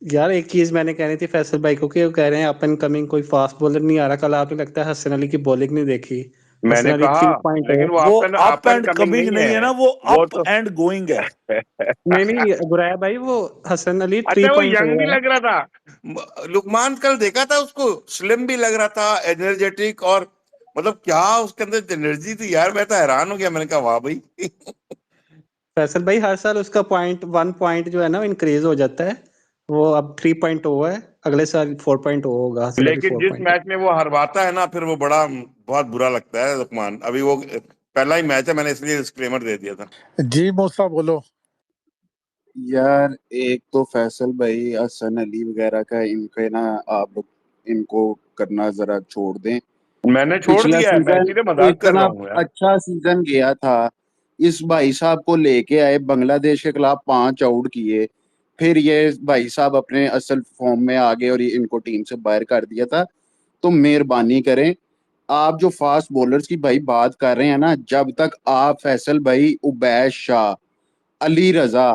यार एक चीज मैंने कहनी थी फैसल भाई को, कि वो कह रहे हैं अप एंड कमिंग कोई फास्ट बॉलर नहीं आ रहा। कल आपने लगता है हसन अली की बॉलिंग नहीं देखी। हसन मैंने अली कहा, 3.0। लेकिन वो वो up up and and coming coming नहीं नहीं है है ना, वो वो अप तो। एंड गोइंग है। नहीं नहीं गुराया भाई, वो हसन अली अच्छा, वो यंग 3.0 भी है। लग रहा था। लुकमान कल देखा था उसको, स्लिम भी लग रहा था, एनर्जेटिक, और मतलब क्या उसके अंदर एनर्जी थी यार। मैं तो हैरान हो गया, मैंने कहा वाह भाई। फैसल भाई, हर साल उसका 1 पॉइंट जो है ना इंक्रीज हो जाता है। वो अब 3.0 है, अगले साल 4.0 होगा। हसन अली लेकिन जिस 4.0। मैच में वो हरवाता है ना, फिर वो बड़ा बहुत बुरा लगता है लुकमान। अभी वो पहला ही मैच है, मैंने इसलिए डिस्क्लेमर दे दिया था। जी मूसा बोलो। यार एक तो फैसल भाई, हसन अली वगैरह का इनके ना, आप लोग इनको करना जरा छोड़ दें। मैंने छोड़ पिछला दिया है, मैं सीजन इसीलिए मजाक कर इतना रहा हूँ यार। अच्छा सीजन गया था, इस भाई साहब को लेके आए, बांग्लादेश के खिलाफ 5 आउट किए, फिर ये भाई साहब अपने असल फॉर्म में आ गए और ये इनको टीम से बाहर कर दिया था। तो मेहरबानी करें, आप जो फास्ट बॉलर्स की भाई बात कर रहे हैं ना, जब तक आप फैसल भाई, उबैश शाह, अली रजा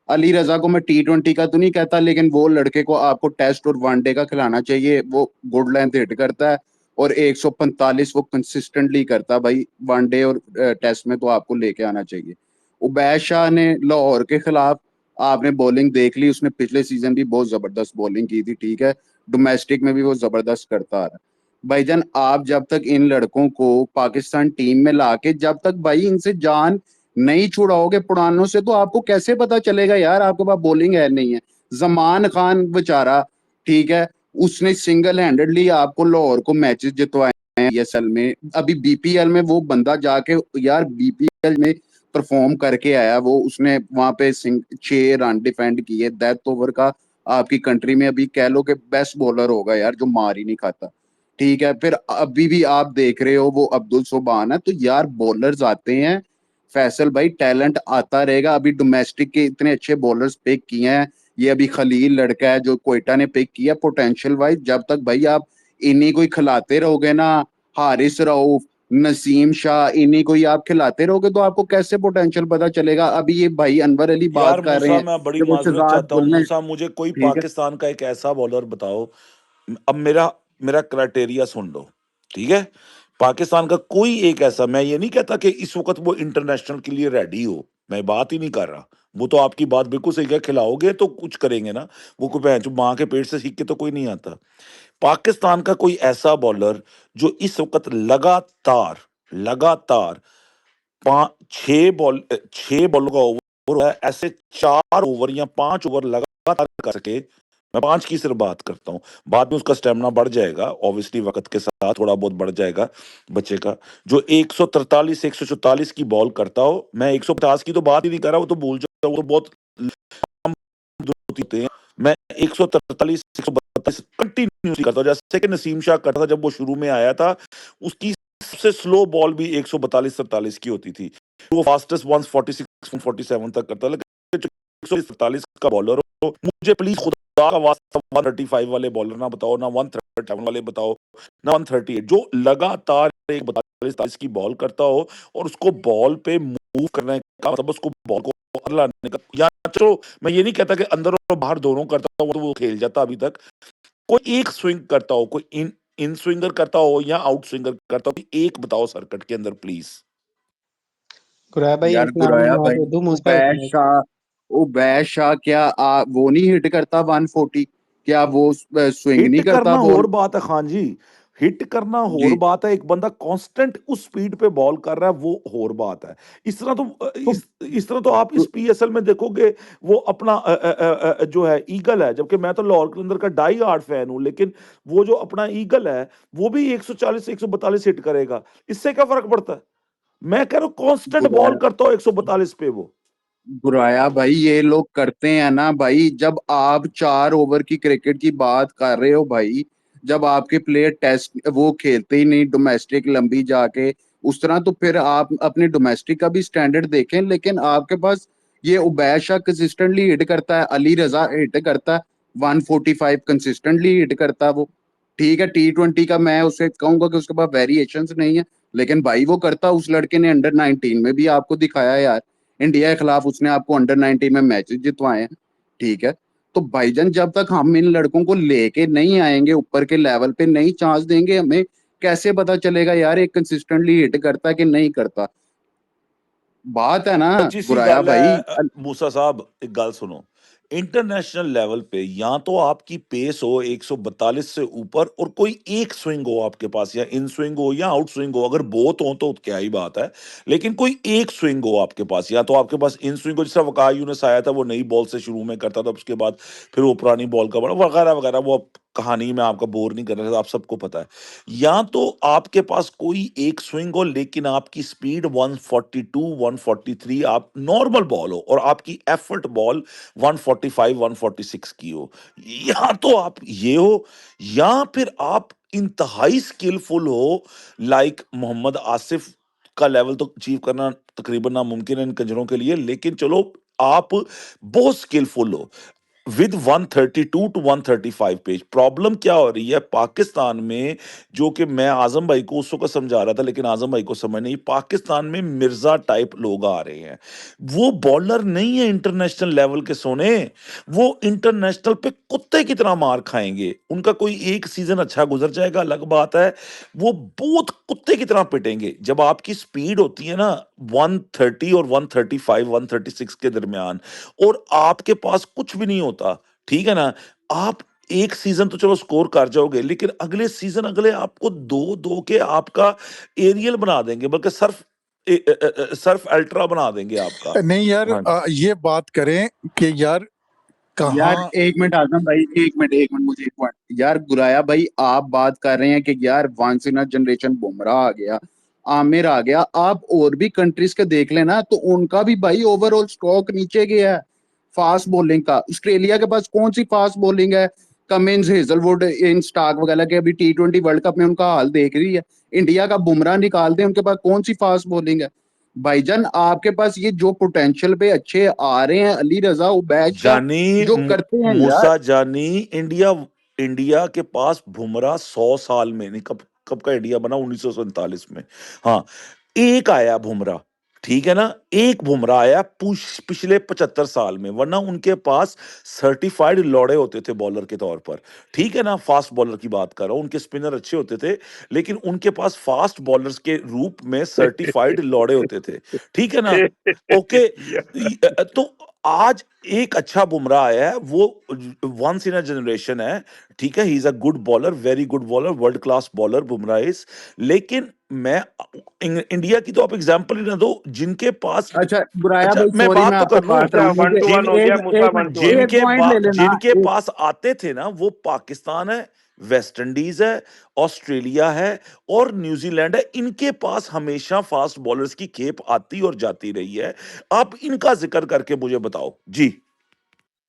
अली रजा को मैं T20 का तो नहीं कहता, लेकिन वो लड़के को आपको टेस्ट और वनडे का खिलाना चाहिए। वो गुड लेंथ हिट करता है और 145 वो कंसिस्टेंटली करता है भाई। वनडे और टेस्ट में तो आपको लेके आना चाहिए। उबैद शाह ने लाहौर के खिलाफ, आपने बॉलिंग देख ली, उसने पिछले सीजन भी बहुत जबरदस्त बॉलिंग की थी। ठीक है, डोमेस्टिक में भी वो जबरदस्त करता आ रहा है। भाईजान, आप जब तक इन लड़कों को पाकिस्तान टीम में लाके, जब तक भाई इनसे जान नहीं छुड़ाओगे पुरानों से, तो आपको कैसे पता चलेगा यार आपके पास बॉलिंग है नहीं है। जमान खान बेचारा, ठीक है, उसने सिंगल हैंडेडली आपको लाहौर को मैचेस जितवाए हैं ESL में। अभी BPL में वो बंदा जाके यार BPL में परफॉर्म करके आया। वो उसने वहां पे 6 रन डिफेंड किए, डेथ ओवर का। आपकी कंट्री में अभी कह लो कि बेस्ट बॉलर होगा यार, जो मार ही नहीं खाता। ठीक है, फिर अभी भी आप देख रहे हो वो अब्दुल सुबहान है। तो यार बॉलर्स आते हैं फैसल भाई, टैलेंट आता रहेगा। अभी डोमेस्टिक के इतने अच्छे बॉलर्स पिक किए हैं। ये अभी खलील लड़का है जो कोयटा ने पिक किया, पोटेंशियल वाइज। जब तक भाई आप इन्हीं को ही खिलाते रहोगे ना, हारिस रऊफ, नसीम शाह, इन्हीं को ही आप खिलाते रहोगे तो आपको कैसे पोटेंशियल पता चलेगा? अभी ये भाई अनवर अली बात यार कर रहे मूसा, हैं मैं बड़ी कि वो माजरत शहजाद चाहता हूँ गुल ने, मूसा, मुझे कोई ठीक है, पाकिस्तान का एक ऐसा बॉलर बताओ। अब मेरा मेरा क्राइटेरिया सुन लो, ठीक है? पाकिस्तान का कोई एक ऐसा, मैं ये नहीं कहता कि इस वक्त वो इंटरनेशनल के लिए रेडी हो, मैं बात ही नहीं कर रहा। वो तो आपकी बात बिल्कुल सही है, खिलाओगे तो कुछ करेंगे ना। वो कोई भैंचो माँ के पेट से सीख के तो कोई नहीं आता। पाकिस्तान का कोई ऐसा बॉलर जो इस वक्त लगातार लगातार छह बॉल का ओवर है, ऐसे 4 ओवर या 5 ओवर लगातार कर सके। मैं 5 की सिर्फ बात करता हूँ, बाद में उसका स्टेमिना बढ़ जाएगा, ऑब्वियसली वक्त के साथ थोड़ा बहुत बढ़ जाएगा बच्चे का। जो 143 144 की बॉल करता हो, मैं 150 की तो बात ही नहीं कर रहा, वो तो भूल जाओ, वो तो बहुत कम होते हैं। मैं 143 132 कंटिन्यूसली करता हूँ, जैसे कि नसीम शाह करता था जब वो शुरू में आया था। उसकी सबसे स्लो बॉल भी 142 47 की होती थी, वो फास्टेस्ट 146 147 तक करता, लेकिन 147 का बॉलर हो, मुझे प्लीज खुदा का वास्ता 135 वाले बॉलर ना बताओ, ना 137 वाले बताओ, ना 138, जो लगातार 142 की बॉल करता हो और उसको बॉल पे मूव करने का मतलब उसको बॉल को अंदर लाने का। या चलो मैं ये नहीं कहता कि अंदर और बाहर दोनों करता हो, तो वो खेल जाता अभी तक। कोई एक स्विंग करता हो, कोई इन इन स्विंगर करता हो या आउट स्विंगर करता हो, एक बताओ सर्किट के अंदर प्लीज। गुराया भाई यार एक नाम गुराया मैं भाई, दे दूं, मूसा एक उबैश मिनट। शाह, उबैश शाह क्या वो नहीं हिट करता 140? क्या वो स्विंग हिट नहीं करता करना और बॉल? बात है खान जी, हिट करना और जी, बात है, एक बंदा कांस्टेंट उस स्पीड पे बॉल कर रहा है वो और बात है। इस तरह तो तो इस तरह तो आप इस पीएसएल में देखोगे, वो अपना जो है ईगल है, जबकि मैं तो लाहौर के अंदर का डाई हार्ड फैन हूं, लेकिन वो जो अपना ईगल है वो भी 140 142 हिट करेगा। इससे क्या फर्क पड़ता है? मैं कह रहा हूं कांस्टेंट बॉल गुराया करता हो 142 पे वो। गुराया भाई, ये लोग करते हैं ना भाई, जब आप 4 ओवर की क्रिकेट की बात कर रहे हो भाई, जब आपके प्लेयर टेस्ट वो खेलते ही नहीं डोमेस्टिक लंबी जाके उस तरह, तो फिर आप अपने डोमेस्टिक का भी स्टैंडर्ड देखें। लेकिन आपके पास ये उबैद शाह कंसिस्टेंटली हिट करता है, अली रजा हिट करता है 145 कंसिस्टेंटली हिट करता है वो, ठीक है। T20 का मैं उससे कहूंगा कि उसके पास वेरिएशंस नहीं है, लेकिन भाई वो करता, उस लड़के ने अंडर 19 में भी आपको दिखाया यार, इंडिया के खिलाफ उसने आपको अंडर 19 में मैचेस जितवाए हैं, ठीक है। तो भाईजान जब तक हम इन लड़कों को लेके नहीं आएंगे ऊपर के लेवल पे, नहीं चांस देंगे, हमें कैसे पता चलेगा यार एक कंसिस्टेंटली हिट करता है कि नहीं करता? बात है ना सच्ची सी गुराया गल भाई। है मूसा साहब, एक गल सुनो। इंटरनेशनल लेवल पे या तो आपकी पेस हो 142 से ऊपर और कोई एक स्विंग हो आपके पास, या इन स्विंग हो या आउट स्विंग हो, अगर बोथ हो तो क्या ही बात है। लेकिन कोई एक स्विंग हो आपके पास, या तो आपके पास इन स्विंग हो, जिस तरह वकास यूनुस आया था, वो नई बॉल से शुरू में करता था, उसके बाद फिर वो पुरानी बॉल का बड़ा वगैरह वगैरह, वो अब कहानी में आपका बोर नहीं कर रहा था, आप सबको पता है। या तो आपके पास कोई एक स्विंग हो लेकिन आपकी स्पीड 142 143, आप नॉर्मल बॉल हो और आपकी एफर्ट बॉल 145 146 की हो। या तो आप ये हो, या फिर आप इंतहाई स्किलफुल हो, लाइक मोहम्मद आसिफ का लेवल तो अचीव करना तकरीबन नामुमकिन है इन कंजरों के लिए, लेकिन चलो आप बहुत स्किलफुल हो विद 132 टू 135 पेज। प्रॉब्लम क्या हो रही है पाकिस्तान में, जो कि मैं आजम भाई को उस वक्त समझा रहा था, लेकिन आजम भाई को समझ नहीं, पाकिस्तान में मिर्जा टाइप लोग आ रहे हैं। वो बॉलर नहीं है इंटरनेशनल लेवल के सोने, वो इंटरनेशनल पे कुत्ते की तरह मार खाएंगे। उनका कोई एक सीजन अच्छा गुजर जाएगा अलग बात है, वो बहुत कुत्ते की तरह पिटेंगे। जब आपकी स्पीड होती है ना 130 और 135 136 के दरमियान, और आपके पास कुछ भी नहीं होता, ठीक है ना, आप एक सीजन तो चलो स्कोर कर जाओगे, लेकिन अगले सीजन अगले आपको 2-2 के आपका एरियल बना देंगे, बल्कि सर्फ अल्ट्रा बना देंगे आपका। नहीं यार, हाँ। ये बात करें कि यार यार कहाँ। एक मिनट आजम भाई, एक मिनट मुझे एक पॉइंट, यार गुराया भाई आप बात कर रहे हैं कि यार once in a generation Bumrah आ गया, आमिर आ गया, आप और भी कंट्रीज के देख लेना, तो उनका भी भाई ओवरऑल स्टॉक नीचे गया है फास्ट बॉलिंग का। ऑस्ट्रेलिया के पास कौन सी फास्ट बॉलिंग है? कमिंस, हेजलवुड, इन स्टार्क वगैरह के अभी T20 वर्ल्ड कप में उनका हाल देख रही है। इंडिया का बुमराह निकाल दे, उनके पास कौन सी फास्ट बॉलिंग है? भाईजान आपके पास ये जो पोटेंशियल पे अच्छे आ रहे हैं, अली रजा, उबैद शाह, जानी जो करते हैं यार। मूसा जानी, इंडिया इंडिया के पास बुमराह 100 साल में नहीं, कब कब का इंडिया बना, 1947 में। हाँ, एक आया बुमराह, ठीक है ना, एक बुमराह आया पिछले 75 साल में, वरना उनके पास सर्टिफाइड लौड़े होते थे बॉलर के तौर पर, ठीक है ना। फास्ट बॉलर की बात कर रहा हूं, उनके स्पिनर अच्छे होते थे, लेकिन उनके पास फास्ट बॉलर्स के रूप में सर्टिफाइड लौड़े होते थे, ठीक है ना। ओके, तो आज एक अच्छा बुमराह आया है, वो वंस इन अ जनरेशन है, ठीक है। He is a good bowler, very good bowler, world class bowler Bumrah is. लेकिन मैं इंडिया की तो आप एग्जांपल ही ना दो, जिनके पास अच्छा बुराया अच्छा भाई, मैं सॉरी बात मैं तो आपको कर लूं, काट रहा अच्छा हूँ, 1 मुझे to 1 हो गया मूसा, 1 to 1। एक पॉइंट ले लेना। जिनके पास आते थे ना, वो पाकिस्तान है, वेस्ट इंडीज है, ऑस्ट्रेलिया है और न्यूजीलैंड है, इनके पास हमेशा फास्ट बॉलर्स की खेप आती और जाती रही है। आप इनका जिक्र करके मुझे बताओ जी।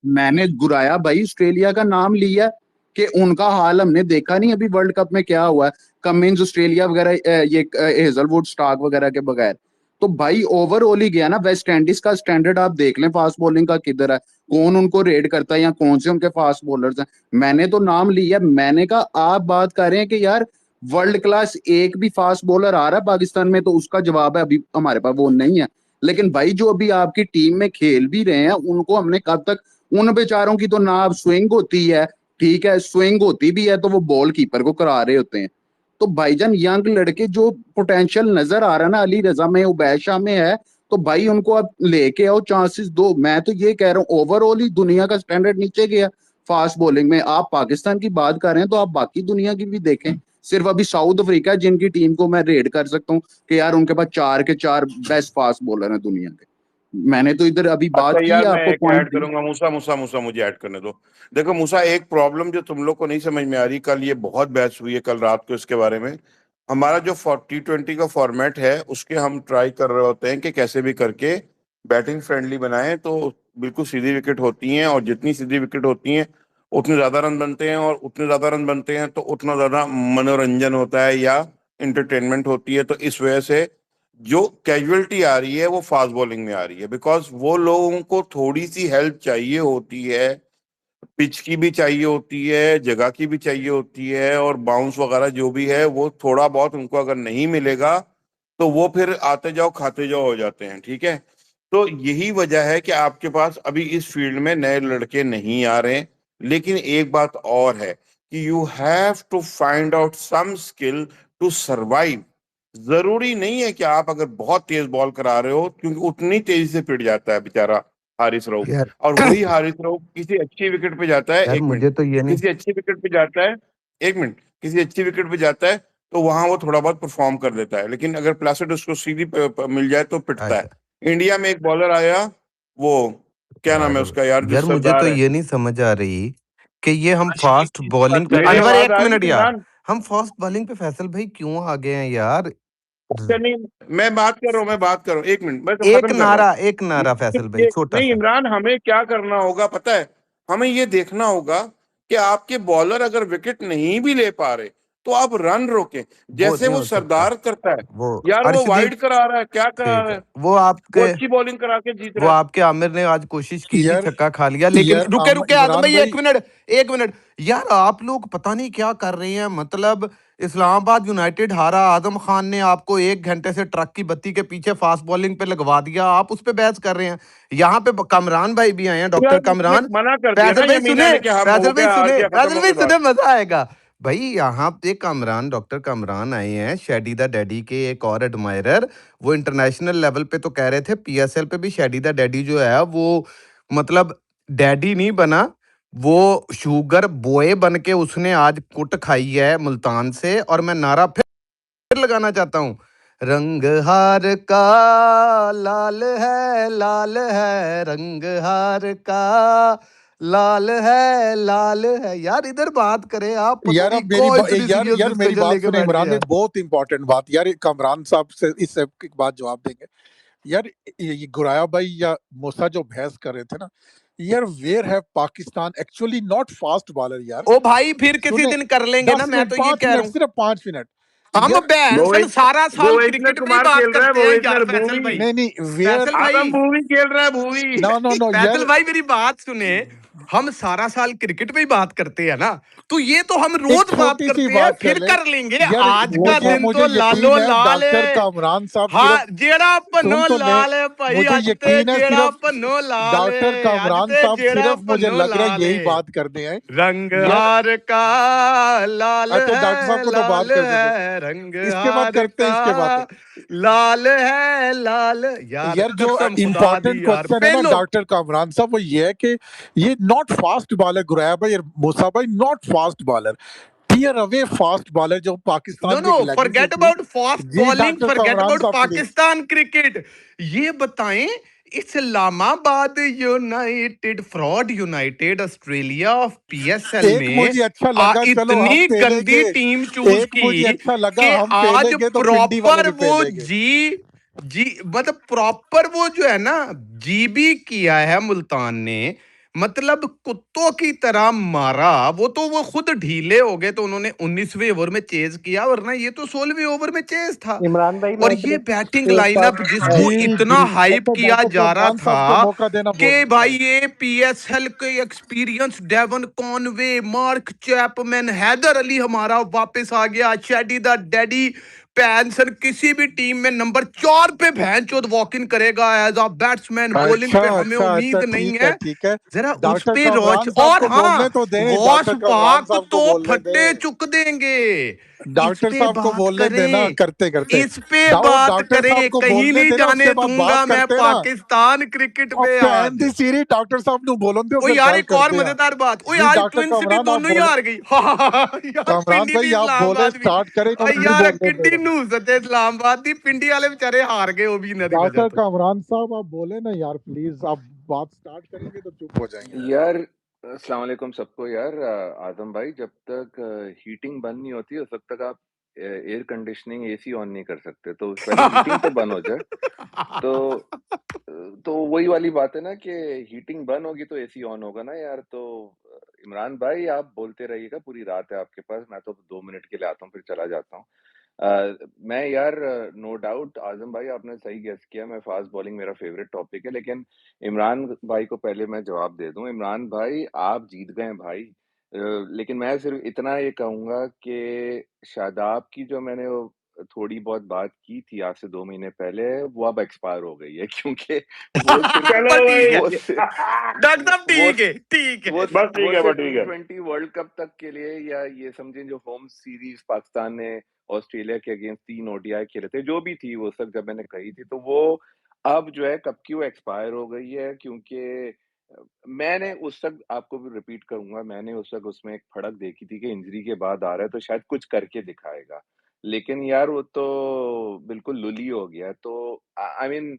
मैंने गुराया भाई ऑस्ट्रेलिया का नाम लिया कि उनका हाल हमने देखा नहीं अभी वर्ल्ड कप में क्या हुआ है, कमिंस ऑस्ट्रेलिया वगैरह, ये हेजलवुड स्टार्क वगैरह के बगैर। तो भाई ओवरऑल ही गया ना। वेस्ट इंडीज का स्टैंडर्ड आप देख लें फास्ट बॉलिंग का किधर है, कौन उनको रेड करता है या कौन से उनके फास्ट बॉलर्स हैं। मैंने तो नाम लिया, मैंने कहा आप बात कर रहे हैं कि यार वर्ल्ड क्लास एक भी फास्ट बॉलर आ रहा है पाकिस्तान में, तो उसका जवाब है अभी हमारे पास वो नहीं है। लेकिन भाई जो अभी आपकी टीम में खेल भी रहे हैं, उनको हमने कब तक, उन बेचारों की तो ना अब स्विंग होती है, ठीक है, स्विंग होती भी है तो वो बॉल कीपर को करा रहे होते हैं। तो भाईजान यंग लड़के जो पोटेंशियल नजर आ रहा है ना अली रजा में, उबैद शाह में है, तो भाई उनको अब लेके आओ, चांसेस दो। मैं तो ये कह रहा हूँ ओवरऑल ही दुनिया का स्टैंडर्ड नीचे गया फास्ट बॉलिंग में। आप पाकिस्तान की बात कर रहे हैं तो आप बाकी दुनिया की भी देखें। सिर्फ अभी साउथ अफ्रीका है जिनकी टीम को मैं रेड कर सकता हूँ कि यार उनके पास 4 के 4 बेस्ट फास्ट बॉलर हैं दुनिया के। मैंने तो इधर अभी बात अच्छा की यार, है, मैं आपको एक पॉइंट ऐड करूंगा, मूसा मूसा मूसा मुझे ऐड करने दो। देखो मूसा, एक प्रॉब्लम जो तुम लोग को नहीं समझ में आ रही, कल ये बहुत बहस हुई है कल रात को इसके बारे में। हमारा जो T20 का फॉर्मेट है, उसके हम ट्राई कर रहे होते हैं कि कैसे भी करके बैटिंग फ्रेंडली बनाएं, तो बिल्कुल सीधी विकेट होती हैं, और जितनी सीधी विकेट होती हैं उतने ज्यादा रन बनते हैं, और उतने ज्यादा रन बनते हैं तो उतना ज्यादा मनोरंजन होता है या इंटरटेनमेंट होती है। तो इस वजह से जो कैजुअलिटी आ रही है वो फास्ट बॉलिंग में आ रही है, बिकॉज वो लोगों को थोड़ी सी हेल्प चाहिए होती है, पिच की भी चाहिए होती है, जगह की भी चाहिए होती है, और बाउंस वगैरह जो भी है वो थोड़ा बहुत उनको अगर नहीं मिलेगा तो वो फिर आते जाओ खाते जाओ हो जाते हैं, ठीक है। तो यही वजह है कि आपके पास अभी इस फील्ड में नए लड़के नहीं आ रहे। लेकिन एक बात और है कि you have to find out some skill to survive. जरूरी नहीं है कि आप अगर बहुत तेज बॉल करा रहे हो, क्योंकि उतनी तेजी से पिट जाता है बेचारा हारिस रऊफ, यार और वही हारिस रऊफ किसी अच्छी विकेट पे जाता है, यार एक मुझे मिनट, तो ये नहीं किसी अच्छी विकेट पे जाता है, एक मिनट, किसी अच्छी विकेट पे जाता है तो वहां वो थोड़ा बहुत परफॉर्म कर देता है, लेकिन अगर प्लेसिड उसको सीधी मिल जाए तो पिटता अच्छा है। इंडिया में एक बॉलर आया, वो क्या नाम है उसका यार, जो यार मुझे तो सरदार है। ये नहीं समझ आ रही कि ये हम अच्छा एक फास्ट चीज बॉलिंग बात पे, कर मेरी रहे हैं। अनवर आवाज एक आ रही मिनट है यार, इमरान? हम फास्ट बॉलिंग पे फैसल भाई क्यों आ गए हैं यार? अच्छा नहीं, मैं बात कर रहा हूँ, मैं बात कर रहा हूँ, एक मिनट, मैं तो खत्म कर रहा हूँ। एक नारा फैसल भाई छोटा नहीं सा। इमरान, हमें क्या करना होगा पता है? हमें ये देखना होगा कि आपके बॉलर अगर विकेट नहीं भी ले पा रहे तो आप रन रोकें, वो जैसे नहीं वो हो सकता, सरदार करता है। वो यार वो अर्शदीप, वाइड करा रहा है, क्या करा ठीक रहा है, है, वो अच्छी बॉलिंग करा के जीत रहा है। आमिर ने आज कोशिश की थी, यार छक्का खा लिया, लेकिन यार रुके रुके आदम इमरान भाई भाई, एक मिनट यार, आप लोग पता नहीं क्या कर रहे हैं। मतलब इस्लामाबाद यूनाइटेड हारा, आजम खान ने आपको 1 घंटे से ट्रक की बत्ती के पीछे फास्ट बॉलिंग पे लगवा दिया, आप उस पे बहस कर रहे हैं। यहाँ पे कमरान भाई भी आए हैं, डॉक्टर यार उसने कमरान। मना कर दिया ना यमीना ने कि हम हो गया, हार गया, खत्म फैसल हो भाई गया बात। सुने, मजा आएगा भाई। यहाँ पे कमरान, डॉक्टर कमरान आए हैं, शेडी द डैडी के एक और एडमायरर। वो इंटरनेशनल लेवल पे तो कह रहे थे पीएसएल पे भी शेडी द डैडी जो है वो, मतलब डैडी नहीं बना, वो शुगर बॉय बन के उसने आज कुट खाई है मुल्तान से। और मैं नारा फिर लगाना चाहता हूँ, रंग हार का लाल है, रंग हार का लाल है। यार इधर बात करें आप, पता यार नहीं अब कौन इतनी यार सीरियस यार मेरी डिस्कशन बात लेके सुने बैठ इमरान, गया। एक बहुत इंपॉर्टेंट बात यार, कमरान साहब से इस सब के बाद जवाब देंगे। यार ये गुराया भाई या मूसा जो बहस कर रहे थे ना, यार where have Pakistan actually not fast bowler यार। ओ भाई फिर किसी सुने, दिन कर लेंगे ना, 10 मैं मिनट तो ये 5 कह रहा मिनट हूँ। सिर्फ 5 मिनट हम यार। बहन सारा साल भुवनेश्वर क्रिकेट पे ही कुमार बात खेल रहा है, करते हैं यार, भुवनेश्वर फैसल भूवी, भाई। नहीं फैसल वेयर, आदम भाई, भूवी खेल रहा है, भूवी। नो फैसल यार भाई मेरी बात सुने, हम सारा साल क्रिकेट पे ही बात करते हैं ना, तो ये तो हम एक रोज बात छोटी सी करते हैं, बात फिर कर ले कर लेंगे। यार, आज का दिन मुझे तो लालो यकीन है लाल डॉक्टर है। कामरान साहब हाँ सिर्फ जेड़ा पन्नो सुन तो ले, लाल है भाई, मुझे आज ते यकीन है जेड़ा सिर्फ पन्नो लाल डॉक्टर है, आज कामरान ते साहब जेड़ा सिर्फ मुझे पन्नो लग रहा है लाल यही है। बात करते हैं रंग यार। हार का लाल तो डॉक्टर साहब है, को तो बात लाल कर दे दो, है, रंग इसके बाद हार करते हैं इसके बाद का लाल है, लाल। यार यार जो कसम खुदा इम्पोर्टेंट दी यार, क्वेश्चन है ना पहलो डॉक्टर कामरान साहब, वो ये है कि ये नॉट फास्ट बॉलर गुरैया भाई और मूसा भाई, not fast bowler, tear away fast bowler जो नो पाकिस्तान की नो, एक लेगेसी फॉरगेट थी। अबाउट फास्ट जी bowling, doctor forget Kamran about साहब प्लीज। पाकिस्तान क्रिकेट। ये बताएं, Islamabad united, fraud united Australia of PSL एक में मुझे अच्छा लगा, चलो हम इतनी गंदी पेलेंगे, टीम चूज एक मुझे की अच्छा लगा, कि हम आज पेलेंगे तो पिंडी वाले प्रॉपर भी वो पेलेंगे। जी मतलब प्रॉपर वो जो है ना, जीबी किया है मुल्तान ने, मतलब कुत्तों की तरह मारा। वो खुद ढीले हो गए तो उन्होंने 19वें ओवर में चेज किया, वरना ये तो 16वें ओवर में चेज था। इमरान भाई और मैं ये सिर्फ बैटिंग एक बात लाइनअप जिसको जी इतना जी हाइप अच्छा किया डॉक्टर जा रहा कामरान साहब को था मौका देना कि बोलने भाई का। ये पीएसएल के experience Devon Conway, Mark Chapman, Haider Ali हमारा वापस आ गया, शेडी द डैडी पैंसन किसी भी टीम में नंबर 4 पे भैंचोद वॉक इन करेगा एज अ बैट्समैन। बॉलिंग अच्छा पे हमें अच्छा अच्छा उम्मीद नहीं ठीक है है, ठीक है, जरा उस डॉक्टर पे रोच। कामरान साहब और को हाँ, बोलने तो दें, वॉश डॉक्टर कामरान पाक साहब को तो बोलने फट्टे दें, चुक देंगे। इस डॉक्टर पे साहब को बात बोलने देना, करें, करते करते इस पे बात डॉक्टर साहब करें, को कहीं बोलने नहीं देना, जाने उसके बाद दूंगा बात मैं करते ना। पाकिस्तान क्रिकेट और पे भैन आज। दी सीरी डॉक्टर साहब नु बोलन दो, ओ फिर यार गल एक और करते हैं। मजेदार बात, ओ जी यार डॉक्टर ट्विन सिटी कामरान आप दोनों ही बोले, हार गई। यार कामरान पिंडी भाई दी आप बोले इस्लामाबाद भी। स्टार्ट करें कि नहीं यार बोलने दे किड्डी रहे। न्यूज़ है इस्लामाबाद दी, पिंडी वाले बेचारे हार गए वो भी इन्हां दी वजह डॉक्टर तो। कामरान साहब आप बोले ना यार प्लीज, आप बात स्टार्ट करेंगे तो चुप हो जाएंगे। यार अस्सलाम वालेकुम सबको। यार आदम भाई, जब तक हीटिंग बंद नहीं होती उस वक्त तक आप एयर कंडीशनिंग एसी ऑन नहीं कर सकते, तो पहले हीटिंग तो बंद हो जाए। तो तो वही वाली बात है ना कि हीटिंग बंद होगी तो एसी ऑन होगा ना यार। तो इमरान भाई आप बोलते रहिएगा, पूरी रात है आपके पास, मैं तो 2 मिनट के लिए आता हूँ फिर चला जाता हूँ। मैं यार नो डाउट आज़म भाई आपने सही गेस किया, मैं फास्ट बॉलिंग मेरा फेवरेट टॉपिक है, लेकिन इमरान भाई को पहले मैं जवाब दे दूं। इमरान भाई आप जीत गए हैं भाई। लेकिन मैं सिर्फ इतना ये कहूंगा कि शादाब की जो मैंने वो थोड़ी बहुत बात की थी आज से 2 महीने पहले, वो अब एक्सपायर हो गई है क्योंकि वो सिर्फ चलो ठीक है भाई। वो सि- डॉक्टर साहब, वो ठीक है ठीक है। वो बस ठीक वो है, बस सिर्फ ठीक है। T20 वर्ल्ड कप तक के लिए, या ये समझें जो होम सीरीज पाकिस्तान ने ऑस्ट्रेलिया के अगेंस्ट 3 ODI खेले थे, जो भी थी वो सब जब मैंने कही थी, तो वो अब जो है कब क्यों एक्सपायर हो गई है, क्योंकि मैंने उस वक्त, आपको भी रिपीट करूंगा, मैंने उस वक्त उसमें एक फड़क देखी थी कि इंजरी के बाद आ रहा है तो शायद कुछ करके दिखाएगा। लेकिन यार वो तो बिल्कुल लुली हो गया। तो आई मीन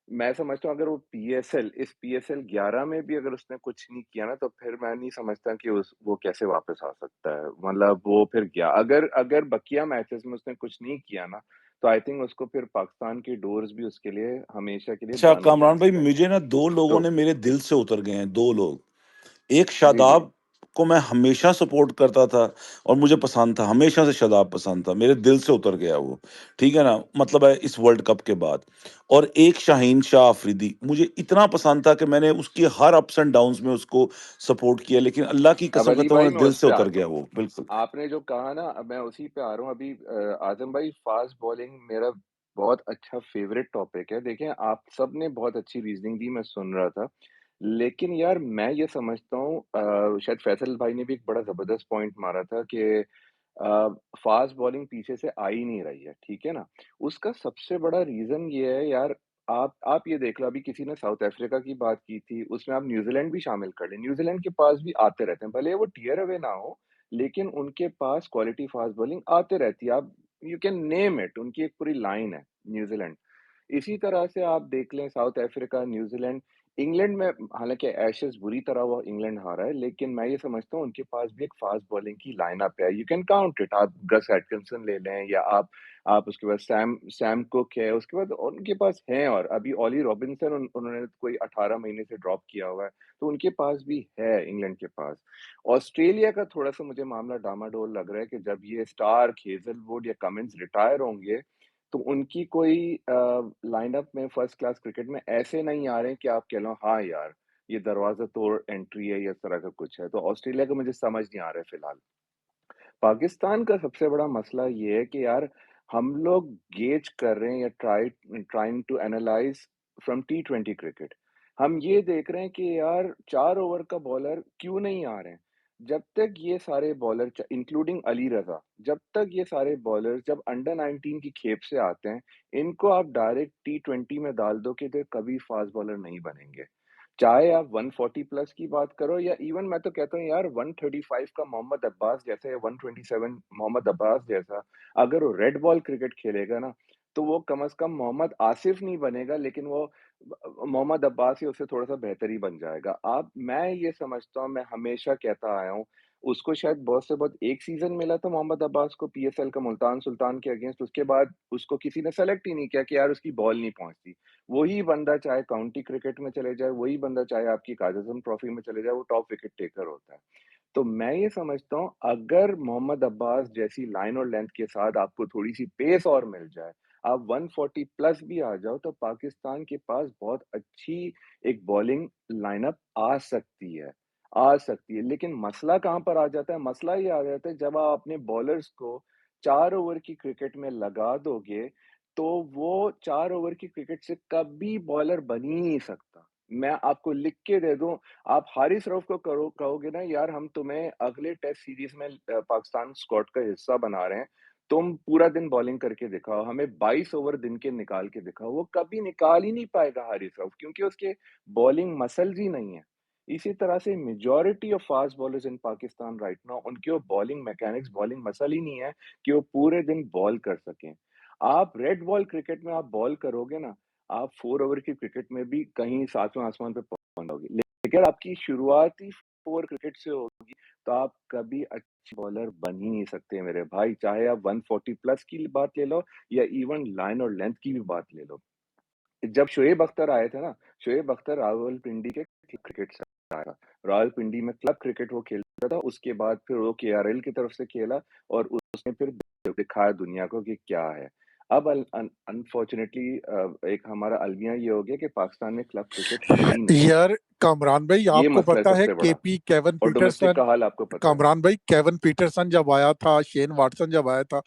मैं समझता हूँ अगर वो पीएसएल 11 में भी अगर उसने कुछ नहीं किया ना, तो फिर मैं नहीं समझता कि वो कैसे वापस आ सकता है। मतलब वो फिर क्या, अगर अगर बकिया मैचेस में उसने कुछ नहीं किया ना, तो आई थिंक उसको फिर पाकिस्तान की डोर्स भी उसके लिए हमेशा के लिए अच्छा बंद हो कामरान भाई, सकते हैं। मुझे ना 2 लोगों तो ने मेरे दिल से उतर गए हैं, 2 लोग। एक जी जी शादाब को मैं हमेशा सपोर्ट करता था और मुझे पसंद था, हमेशा से शादाब पसंद था, मेरे दिल से उतर गया वो, ठीक है ना? मतलब है इस वर्ल्ड कप के बाद। और एक शाहीन शाह अफरीदी, मुझे इतना पसंद था कि मैंने उसकी हर अप्स एंड डाउन्स में उसको सपोर्ट किया, लेकिन अल्लाह की अब कसम अली कहता हूँ भाई मेरे मैं दिल उस से पे उतर आता गया हूँ। वो, बिल्कुल। आपने जो कहा ना, अब मैं उसी पे आ रहा हूँ। अभी आजम भाई, फास्ट बॉलिंग मेरा बहुत अच्छा फेवरेट टॉपिक है। देखें आप सब ने बहुत अच्छी रीजनिंग दी, मैं सुन रहा था। लेकिन यार मैं ये समझता हूँ, शायद फैसल भाई ने भी एक बड़ा जबरदस्त पॉइंट मारा था कि फास्ट बॉलिंग पीछे से आ ही नहीं रही है, ठीक है ना? उसका सबसे बड़ा रीज़न ये है यार, आप ये देख लो, अभी किसी ने साउथ अफ्रीका की बात की थी, उसमें आप न्यूज़ीलैंड भी शामिल कर लें। न्यूज़ीलैंड के पास भी आते रहते हैं, भले वो टियर अवे ना हो, लेकिन उनके पास क्वालिटी फास्ट बॉलिंग आते रहती है। आप यू कैन नेम इट, उनकी एक पूरी लाइन है न्यूज़ीलैंड। इसी तरह से आप देख लें साउथ अफ्रीका, न्यूज़ीलैंड, इंग्लैंड में, हालाँकि एशेज़ बुरी तरह वो इंग्लैंड हारा है, लेकिन मैं ये समझता हूँ उनके पास भी एक फ़ास्ट बॉलिंग की लाइनअप है। You can count it. आप गस एटकिंसन ले लें, या आप उसके बाद सैम सैम कुक है, उसके बाद उनके पास हैं, और अभी ऑली रॉबिन्सन उन्होंने कोई 18 महीने से ड्रॉप किया हुआ है, तो उनके पास भी है इंग्लैंड के पास। ऑस्ट्रेलिया का थोड़ा-सा मुझे मामला डामाडोल लग रहा है कि जब ये स्टार्क, हेज़लवुड या कमिंस रिटायर होंगे, तो उनकी कोई लाइनअप में फर्स्ट क्लास क्रिकेट में ऐसे नहीं आ रहे हैं कि आप कह लो हाँ यार, ये दरवाज़ा तोड़ एंट्री है या इस तरह का कुछ है। तो ऑस्ट्रेलिया का मुझे समझ नहीं आ रहा है फिलहाल। पाकिस्तान का सबसे बड़ा मसला ये है कि यार हम लोग गेज कर रहे हैं या ट्राइंग टू एनालाइज फ्रॉम टी20 क्रिकेट। हम ये देख रहे हैं कि यार 4 ओवर का बॉलर क्यों नहीं आ रहे हैं। जब तक ये सारे बॉलर इंक्लूडिंग अली रज़ा, जब तक ये सारे बॉलर जब अंडर 19 की खेप से आते हैं, इनको आप डायरेक्ट टी20 में डाल दो कि ये कभी फास्ट बॉलर नहीं बनेंगे। चाहे आप 140 प्लस की बात करो या इवन मैं तो कहता हूँ यार 135 का मोहम्मद अब्बास जैसा या 127 मोहम्मद अब्बास जैसा, अगर वो रेड बॉल क्रिकेट खेलेगा ना, तो वो कम से कम मोहम्मद आसिफ नहीं बनेगा, लेकिन वो मोहम्मद अब्बास ही उससे थोड़ा-सा बेहतर ही बन जाएगा। मैं ये समझता हूँ, मैं हमेशा कहता आया हूँ, उसको शायद बहुत से बहुत 1 सीज़न मिला था मोहम्मद अब्बास को पीएसएल का मुल्तान सुल्तान के अगेंस्ट, उसके बाद उसको किसी ने सेलेक्ट ही नहीं किया कि यार उसकी बॉल नहीं पहुँचती। वही बंदा चाहे काउंटी क्रिकेट में चले जाए, वही बंदा चाहे आपकी काज़ी आज़म ट्रॉफी में चले जाए, वो टॉप विकेट टेकर होता है। तो मैं ये समझता हूँ अगर मोहम्मद अब्बास जैसी लाइन और लेंथ के साथ आपको थोड़ी-सी पेस और मिल जाए, आप 140 प्लस भी आ जाओ, तो पाकिस्तान के पास बहुत अच्छी एक बॉलिंग लाइनअप आ सकती है। लेकिन मसला कहाँ पर आ जाता है? मसला ये आ जाता है जब आप अपने बॉलर्स को 4 ओवर की क्रिकेट में लगा दोगे, तो वो 4 ओवर की क्रिकेट से कभी बॉलर बन ही नहीं सकता। मैं आपको लिख के दे दूँ, आप हारिस रऊफ को कहोगे ना यार हम तुम्हें अगले टेस्ट सीरीज़ में पाकिस्तान स्क्वाड का हिस्सा बना रहे हैं, तुम पूरा दिन बॉलिंग करके दिखाओ, हमें 22 ओवर दिन के निकाल के दिखाओ, वो कभी निकाल ही नहीं पाएगा हारिस रऊफ क्योंकि उसके बॉलिंग मसल्स ही नहीं है। इसी तरह से majority of fast bowlers in Pakistan right now उनके वो बॉलिंग मैकेनिक्स, बॉलिंग मसल ही नहीं है कि वो पूरे दिन बॉल कर सकें। आप रेड बॉल क्रिकेट में आप बॉल करोगे ना, आप 4 ओवर की क्रिकेट में भी कहीं सातवें आसमान पे पहुँच जाओगे। लेकिन आपकी शुरुआत ही 4 क्रिकेट से होगी, तो आप कभी अच्छे बॉलर बन ही नहीं सकते मेरे भाई, चाहे आप 140 प्लस की बात ले लो या इवन लाइन और लेंथ की भी बात ले लो। जब शोएब अख्तर आए थे ना, शोएब अख्तर रावलपिंडी के क्रिकेट से आया था। रावलपिंडी में क्लब क्रिकेट वो खेलता था, उसके बाद फिर वो केआरएल की तरफ से खेला और उसने फिर दिखाया दुनिया को कि क्या है। अब अनफॉर्चुनेटली एक हमारा अलमिया ये हो गया कि पाकिस्तान में क्लब क्रिकेट है ही नहीं। यार कामरान भाई, ये आपको मसला है पता है सबसे बड़ा केपी केवन और डोमेस्टिक पीटरसन, का हाल आपको पता है। कामरान भाई केवन पीटरसन जब आया था, शेन वाटसन जब आया था,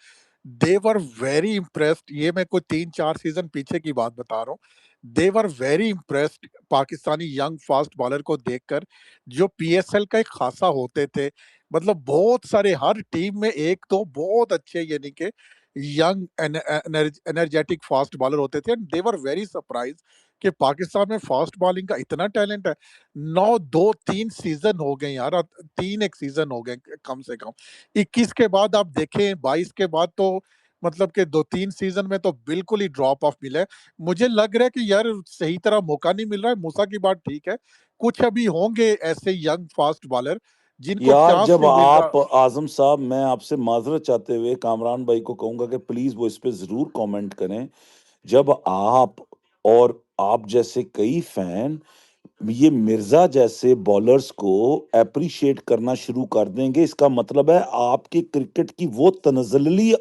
दे वर वेरी इम्प्रेस्ड। ये मैं कोई 3-4 सीजन पीछे की बात बता रहा हूँ। They were very impressed Pakistani young fast bowler को देखकर, जो पीएसएल का एक खासा होते थे। मतलब बहुत सारे, हर टीम में एक तो बहुत अच्छे यानी कि यंग एनर्जेटिक फास्ट बॉलर होते थे, and they were very surprise कि पाकिस्तान में फास्ट बॉलिंग का इतना टैलेंट है। 9 2 3 सीजन हो गए यार, 3 एक सीजन हो गए कम से कम। 21 के बाद आप देखें, 22 के बाद तो मतलब कि 2-3 सीजन में तो बिल्कुल ही ड्रॉप ऑफ मिला है। मुझे लग रहा है कि यार सही तरह मौका नहीं मिल रहा है। मूसा की बात ठीक है, कुछ अभी होंगे ऐसे यंग फास्ट बॉलर जिनको यार चांस जब नहीं मिल आप रहा। आज़म साहब, मैं आपसे माज़रत चाहते हुए कामरान भाई को कहूँगा कि प्लीज़ वो इस पे ज़रूर कमेंट करें। जब आप और आप जैसे कई फैन ये मिर्ज़ा जैसे बॉलर्स को एप्रिशिएट करना शुरू कर देंगे, इसका मतलब है आपकी क्रिकेट की वो तनज़्ज़ुली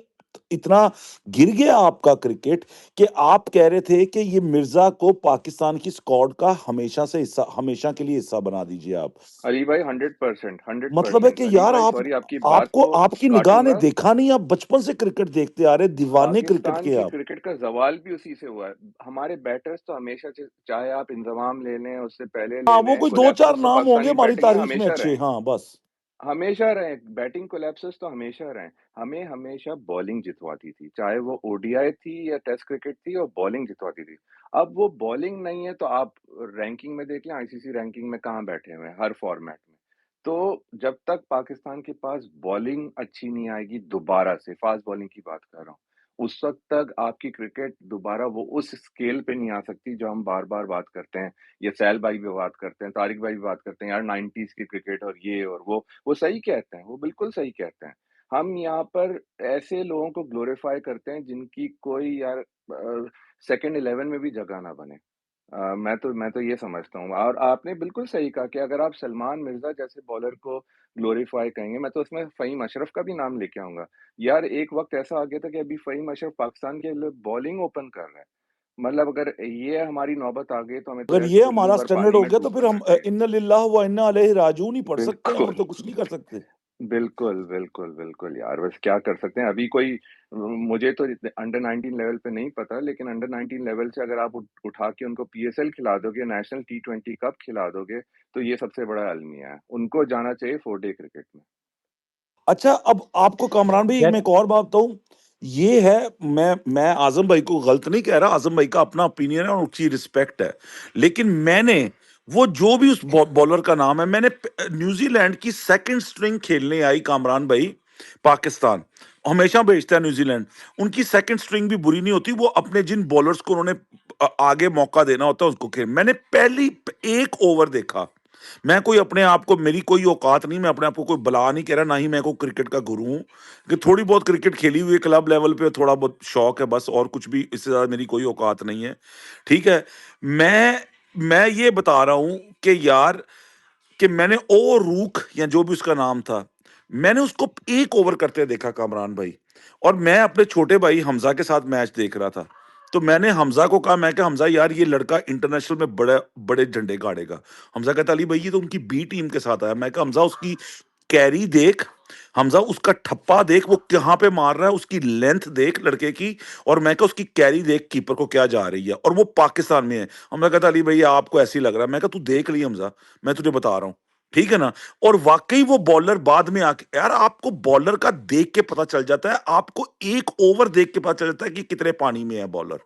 इतना गिर गया आपका क्रिकेट कि आप कह रहे थे कि ये मिर्ज़ा को पाकिस्तान की स्क्वाड का हमेशा के लिए हिस्सा बना दीजिए आप। अली भाई 100%, मतलब है 100% कि अली यार भाई आप सॉरी आपकी बात आपको को आपकी निगाह ने काटूँगा। देखा नहीं, आप बचपन से क्रिकेट देखते आ रहे, दीवाने क्रिकेट पाकिस्तान के की आप। क्रिकेट का ज़वाल भी उसी से हुआ है। हमारे बैटर्स तो हमेशा से चाहे आप इंज़माम ले लें, उससे पहले ले हाँ, वो लें, कोई 2-4 कोलैप्सिस तो नाम होंगे पाकिस्तानी हमारी बैटिंग में तारीख में हमेशा अच्छे, रहे। हाँ, बस। हमेशा रहे, बैटिंग कोलैप्सिस तो हमेशा रहे। हमें हमेशा बॉलिंग जितवाती थी, चाहे वो ओडीआई थी या टेस्ट क्रिकेट थी, और बॉलिंग जितवाती थी। अब वो बॉलिंग नहीं है तो आप रैंकिंग में देख लें, आईसीसी रैंकिंग में कहाँ बैठे हुए हैं हर फॉर्मेट में। तो जब तक पाकिस्तान के पास बॉलिंग अच्छी नहीं आएगी दोबारा से, फास्ट बॉलिंग की बात कर रहा हूँ, उस वक़्त तक आपकी क्रिकेट दोबारा वो उस स्केल पे नहीं आ सकती जो हम बार-बार बात करते हैं। ये सैल भाई भी बात करते हैं, तारिक भाई भी बात करते हैं, यार 90s की क्रिकेट और ये और वो सही कहते हैं, वो बिल्कुल सही कहते हैं। हम यहाँ पर ऐसे लोगों को ग्लोरीफाई करते हैं जिनकी कोई यार सेकंड 11 में भी जगह ना बने। मैं तो ये समझता हूँ, और आपने बिल्कुल सही कहा कि अगर आप सलमान मिर्ज़ा जैसे बॉलर को ग्लोरीफाई करेंगे, मैं तो उसमें फ़हीम अशरफ का भी नाम लेके आऊँगा। यार एक वक़्त ऐसा आ गया था कि अभी फ़हीम अशरफ पाकिस्तान के लिए बॉलिंग ओपन कर रहा है। मतलब अगर ये हमारी नौबत आ गई तो हमें तो अगर यार ये खुली हमारा और स्टैंडर्ड पानी हो में गया तो डूब फिर हम मरना चाहिए। इन्ना लिल्लाह व इन्ना अलैहि राजिऊन ही पढ़ सकते हैं, और बिल्कुल। तो कुछ नहीं कर सकते। बिल्कुल यार, बस क्या कर सकते हैं। अभी कोई मुझे तो अंडर 19 लेवल पे नहीं पता, लेकिन अंडर 19 लेवल से अगर आप उठा के उनको पीएसएल खिला दोगे, नेशनल टी20 कप खिला दोगे, तो ये सबसे बड़ा अलमिया है। उनको जाना चाहिए 4 डे क्रिकेट में। अच्छा, अब आपको कामरान भाई यार मैं एक और बात बताऊँ, ये है, मैं आज़म भाई को गलत नहीं कह रहा, आज़म भाई का अपना ओपिनियन है और उसकी रिस्पेक्ट है। लेकिन मैंने वो जो भी उस बॉलर का नाम है, मैंने न्यूजीलैंड की सेकंड स्ट्रिंग खेलने आई कामरान भाई, पाकिस्तान हमेशा भेजता है न्यूजीलैंड। उनकी सेकंड स्ट्रिंग भी बुरी नहीं होती, वो अपने जिन बॉलर्स को उन्होंने आगे मौका देना होता है उसको खेल। मैंने पहली एक ओवर देखा, मैं कोई अपने आप को, मेरी कोई औकात नहीं, मैं अपने आप को कोई बला नहीं कह रहा, ना ही मैं कोई क्रिकेट का गुरु हूं, कि थोड़ी बहुत क्रिकेट खेली हुई है क्लब लेवल पे, थोड़ा बहुत शौक है बस, और कुछ भी इससे ज्यादा मेरी कोई औकात नहीं है। ठीक है, मैं ये बता रहा हूं कि यार, कि मैंने ओ रूख या जो भी उसका नाम था, मैंने उसको एक ओवर करते देखा कामरान भाई। और मैं अपने छोटे भाई हमजा के साथ मैच देख रहा था, तो मैंने हमजा को कहा, मैं कहा हमजा यार ये लड़का इंटरनेशनल में बड़े बड़े झंडे गाड़ेगा। हमजा कहता अली भाई ये तो उनकी बी टीम के साथ आया। मैं कहा हमजा उसकी कैरी देख, हमजा उसका ठप्पा देख, वो कहाँ पे मार रहा है, उसकी लेंथ देख लड़के की, और मैं कहा उसकी कैरी देख कीपर को क्या जा रही है, और वो पाकिस्तान में है। हमजा कहता अली भैया आपको ऐसी लग रहा है। मैं कहा तू देख ली हमजा, मैं तुझे बता रहा हूँ, ठीक है ना। और वाकई वो बॉलर बाद में आके, यार आपको बॉलर का देख के पता चल जाता है, आपको एक ओवर देख के पता चल जाता है कि कितने पानी में है बॉलर,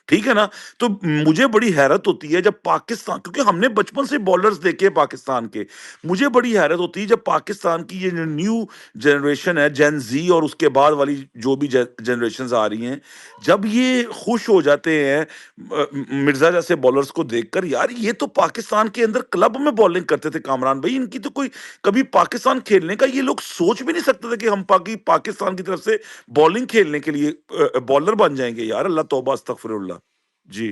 ठीक है ना। तो मुझे बड़ी हैरत होती है जब पाकिस्तान, क्योंकि हमने बचपन से बॉलर्स देखे हैं पाकिस्तान के, मुझे बड़ी हैरत होती है जब पाकिस्तान की ये न्यू जनरेशन है, जेन जी, और उसके बाद वाली जो भी जनरेशन आ रही हैं, जब ये खुश हो जाते हैं मिर्जा जैसे बॉलर्स को देखकर। यार ये तो पाकिस्तान के अंदर क्लब में बॉलिंग करते थे कामरान भाई, इनकी तो कोई कभी पाकिस्तान खेलने का ये लोग सोच भी नहीं सकते थे कि हम पाकिस्तान की तरफ से बॉलिंग खेलने के लिए बॉलर बन जाएंगे। यार अल्लाह तौबा अस्तगफिरुल्लाह। जी,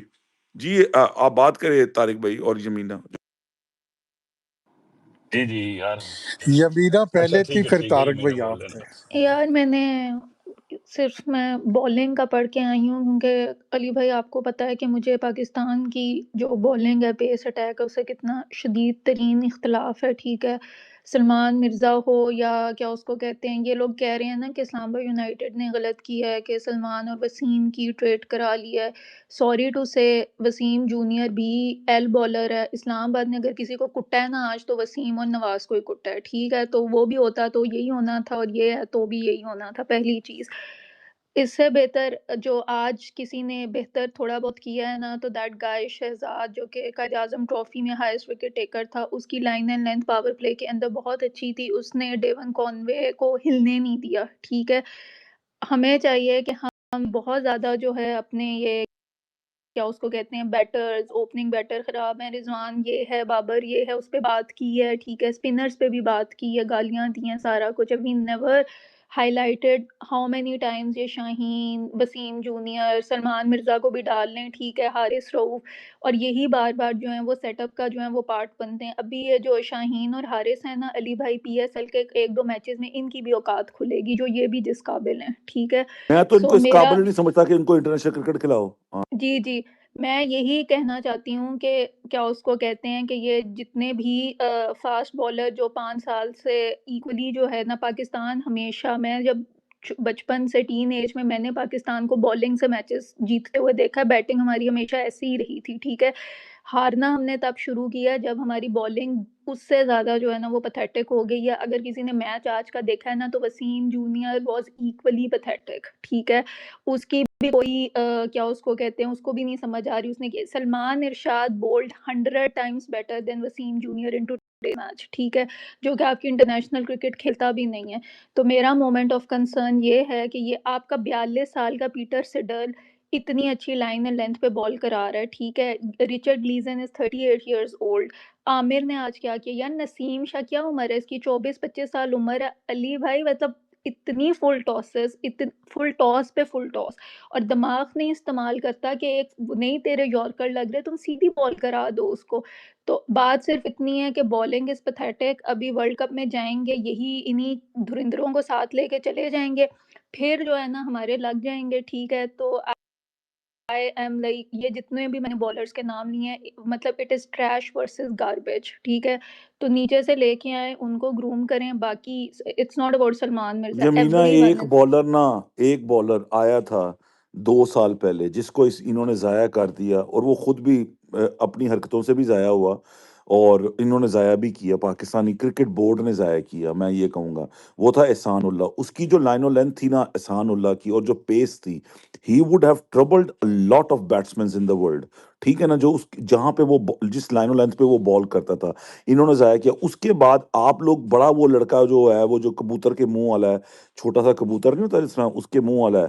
जी, आप बात करें तारिक भाई और यमीना। जी यार। यमीना अच्छा पहले थी, फिर ठीक है, तारक यमीना भाई बोल आप थे। लेना। यार मैंने सिर्फ मैं बॉलिंग का पढ़ के आई हूँ, क्योंकि अली भाई आपको पता है कि मुझे पाकिस्तान की जो बॉलिंग है, पेस अटैक है, उससे कितना शदीद तरीन इख्तलाफ है। ठीक है, सलमान मिर्ज़ा हो या क्या उसको कहते हैं, ये लोग कह रहे हैं ना कि इस्लामाबाद यूनाइटेड ने गलत किया है कि सलमान और वसीम की ट्रेड करा ली है। सॉरी टू से, वसीम जूनियर भी एल बॉलर है। इस्लामाबाद ने अगर किसी को कुटा है ना आज, तो वसीम और नवाज को ही कुटा है। ठीक है, तो वो भी होता तो यही होना था, और ये है तो भी यही होना था। पहली चीज़, इससे बेहतर जो आज किसी ने बेहतर थोड़ा बहुत किया है ना, तो दैट गाय शहजाद, जो कि कायद-ए-आज़म ट्रॉफी में हाईएस्ट विकेट टेकर था, उसकी line and length power play के अंदर बहुत अच्छी थी। उसने डेवन कॉनवे को हिलने नहीं दिया। ठीक है, हमें चाहिए कि हम बहुत ज़्यादा जो है अपने ये क्या उसको कहते हैं, बैटर्स, ओपनिंग बैटर खराब है, रिजवान ये है, बाबर ये है, उस पे बात की है। ठीक है, स्पिनर्स पे भी बात की है, गालियां दी हैं, सारा कुछ। We never highlighted how many times ये शाहीन, वसीम जूनियर, सलमान मिर्जा को भी डाल लें, ठीक है, हारिस रऊफ, और यही बार बार जो है वो सेटअप का जो है वो पार्ट बनते हैं। अभी ये जो शाहीन और हारिस है ना, अली भाई पीएसएल के 1-2 मैचेस में इनकी भी औकात खुलेगी, जो ये भी जिस काबिल हैं। ठीक है, मैं तो सो इनको इस मेरा काबिल नहीं समझता कि इनको इंटरनेशनल क्रिकेट खिलाओ। हाँ। जी, मैं यही कहना चाहती हूँ कि क्या उसको कहते हैं कि ये जितने भी फ़ास्ट बॉलर जो 5 साल से इक्वली जो है ना, पाकिस्तान हमेशा, मैं जब बचपन से टीन एज में मैंने पाकिस्तान को बॉलिंग से मैचेस जीतते हुए देखा है, बैटिंग हमारी हमेशा ऐसी ही रही थी। ठीक है, हारना हमने तब शुरू किया जब हमारी बॉलिंग उससे ज़्यादा जो है ना वो पैथेटिक हो गई है। अगर किसी ने मैच आज का देखा है ना, तो Wasim junior was equally pathetic. ठीक है, उसकी भी कोई क्या उसको कहते हैं, उसको भी नहीं समझ आ रही उसने कि Salman Irshad bowled 100 times better than Wasim junior in today match. ठीक है, जो कि आपकी इंटरनेशनल क्रिकेट खेलता भी नहीं है। तो मेरा मोमेंट ऑफ कंसर्न ये है कि ये आपका 42 साल का पीटर सिडल इतनी अच्छी लाइन एंड लेंथ पे बॉल करा रहा है। ठीक है, Richard Gleeson is 38 years old. Aamir ने आज क्या किया यार, नसीम शाह क्या उम्र है इसकी, 24-25 साल उम्र है। अली भाई मतलब इतनी फुल टॉसेस, इतनी फुल टॉस पे फुल टॉस, और दिमाग नहीं इस्तेमाल करता कि एक नहीं तेरे यॉर्कर लग रहे, तुम सीधी बॉल करा दो उसको। तो बात सिर्फ इतनी है कि बॉलिंग इज पैथेटिक। अभी वर्ल्ड कप में जाएंगे, यही इन्हीं धुरंधरों को साथ लेके चले जाएंगे, फिर जो है ना हमारे लग जाएंगे। ठीक है, तो आई एम लाइक ये जितने भी मैंने बॉलर्स के नाम लिए हैं मतलब it is trash versus garbage, ठीक है? तो नीचे से लेके आए, उनको ग्रूम करें, बाकी it's not about Salman Mirza, जमीना एवरीवन एक इज़ बॉलर ना, एक बॉलर आया था 2 साल पहले जिसको इन्होंने जाया कर दिया और वो खुद भी अपनी हरकतों से भी जाया हुआ और इन्होंने जाया भी किया, पाकिस्तानी क्रिकेट बोर्ड ने जाया किया, मैं ये कहूँगा। वो था एहसान उल्लाह, उसकी जो लाइन और लेंथ थी ना एहसान उल्लाह की और जो पेस थी, he would have troubled a lot of batsman in the world, ठीक है ना? जो उस जहाँ पे वो जिस लाइन और लेंथ पे वो बॉल करता था, इन्होंने जाया किया। उसके बाद आप लोग बड़ा वो लड़का जो है, वो जो कबूतर के मुंह वाला है, छोटा सा कबूतर नहीं होता जिस तरह उसके मुंह वाला है,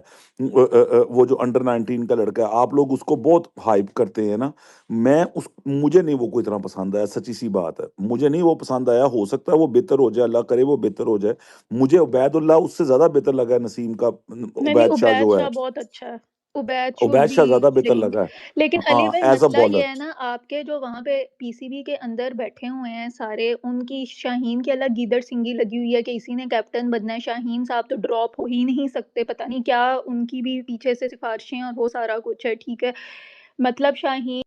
वो जो अंडर 19 का लड़का है, आप लोग उसको बहुत हाइप करते हैं ना। मैं उस मुझे नहीं वो कोई इतना पसंद आया, सच्ची सी बात है, मुझे नहीं वो पसंद आया। हो सकता है वो बेहतर हो जाए, अल्लाह करे वो बेहतर हो जाए। मुझे उबैदुल्ला उससे ज्यादा बेहतर लगा है, नसीम का नहीं, उबैद शाह उबैद जो है, शाह बहुत अच्छा है। उबैद शुड उबैद बी शाह ज्यादा बेहतर स्टेइंग। लगा है। लेकिन अली हाँ, भाई एज अ मसला ये बॉलर। है ना, आपके जो वहाँ पे पीसीबी के अंदर बैठे हुए हैं सारे, उनकी शाहीन की अलग गीदड़ सिंगी लगी हुई है कि इसी ने कैप्टन बनना है। शाहीन साहब तो ड्रॉप हो ही नहीं सकते, पता नहीं क्या उनकी भी पीछे से सिफारिशें और वो सारा कुछ है, ठीक है? मतलब शाहीन,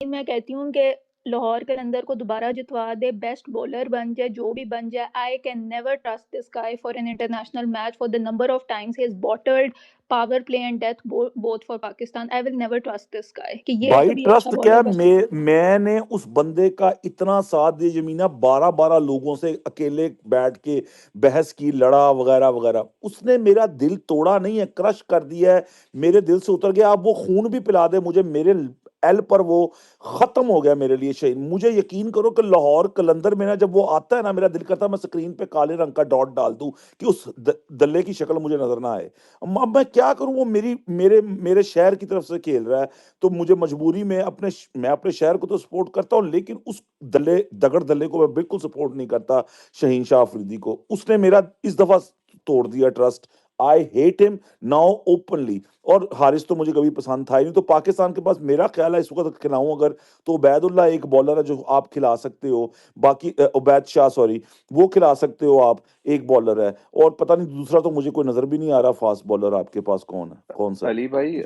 मैं कहती हूँ कि लाहौर कलंदर को दोबारा जितवा दे, बेस्ट बॉलर बन जाए, जो भी बन जाए। I can never trust this guy for an international match for the number of times he has bottled power play and death both for Pakistan. I will never trust this guy कि ये भाई कभी अच्छा ट्रस्ट क्या, bowler बन सकता है। मैंने उस बंदे का इतना साथ दिया जमीना, 12-12 लोगों से अकेले बैठ के बहस की, लड़ा वगैरह वगैरह। उसने मेरा दिल तोड़ा नहीं है, क्रश कर दिया है, मेरे दिल से उतर गया। आप वो खून भी पिला दे मुझे, मेरे एल पर वो खत्म हो गया मेरे लिए शहीद। मुझे यकीन करो कि लाहौर कलंदर में ना जब वो आता है ना, मेरा दिल करता है मैं स्क्रीन पे काले रंग का डॉट डाल दूं कि उस दल्ले की शक्ल मुझे नजर ना आए। अब मैं क्या करूं, वो मेरी मेरे मेरे शहर की तरफ से खेल रहा है, तो मुझे मजबूरी में मैं अपने शहर को तो सपोर्ट करता हूँ, लेकिन उस दगड़ दल्ले को मैं बिल्कुल सपोर्ट नहीं करता। शहीन शाह अफरीदी को उसने मेरा इस दफा तोड़ दिया trust. I hate him now openly. और हारिस तो मुझे कभी पसंद था ही नहीं। तो पाकिस्तान के पास मेरा ख्याल है इस वक्त खिलाऊं अगर, तो उबैदुल्ला एक बॉलर है जो आप खिला सकते हो। बाकी उबैद शाह, सॉरी, वो खिला सकते हो आप, एक बॉलर है। और पता नहीं दूसरा तो मुझे कोई नजर भी नहीं आ रहा फास्ट बॉलर आपके पास कौन है, कौन सा है अली भाई जी।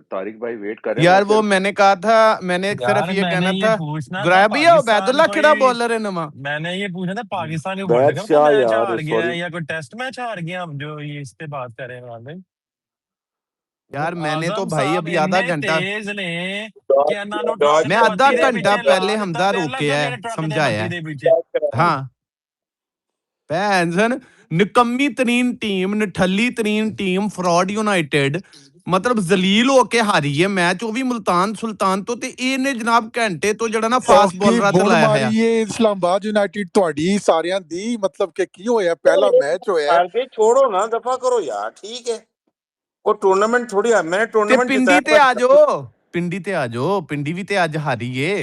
तारिक भाई वेट कर रहे हैं, मैं यार वो सिर्फ मैंने कहा था, मैंने एक तरफ यार ये मैंने कहना ये था, पूछना था गुराया भैया पाकिस्तान उबैदुल्ला किड़ा कोई, बॉलर है नवा। मैंने ये पूछना था पाकिस्तान कोई वर्ल्ड बैद कप का शाह मैच यार, हार गया है सॉरी। या कोई टेस्ट मैच हार गया, हम जो ये इस पे बात कर रहे हैं भाई। वो यार मैंने तो आजम भाई साहब अभी आधा इन्ने घंटा, तेज ने कि ਇਹਨਾਂ ਨੂੰ डॉट ਟਰਾਫੀ मैं ਦੇ आधा ਬੱਤੀ करा ਦੇ है घंटा ਪਿੱਛੇ ਲਾ पहले ਦਿੱਤਾ हमदा ਤੇ ਅੱਲਾ रोके है, ਮੇਰੇ ਟਰਾਫੀ ਦੇ समझाया ਬੱਤੀ है। ਦੇ ਪਿੱਛੇ। डॉट करा है। हाँ भैन निकम्मी तरीन टीम, निठल्ली तरीन टीम, फ्रॉड यूनाइटेड, मतलब जलील होके हारी है मैच, वो भी मुल्तान सुल्तान तो ते इन्हें जनाब घंटे तो जड़ा ना फास्ट चौकी बॉलर ते बुन लाया मारी है। ये इस्लामाबाद यूनाइटेड ਤੁਹਾਡੀ ਸਾਰਿਆਂ ਦੀ, ਮਤਲਬ ਕਿ ਕੀ ਹੋਇਆ, ਪਹਿਲਾ मैच होया है। आगे छोड़ो ना, दफा करो यार, ठीक है। वो टूर्नामेंट थोड़ी है, मैंने ते टूर्नामेंट पिंडी ते जिताया आ था। जाओ, पिंडी ते आ जाओ, पिंडी भी ते आज हारी है,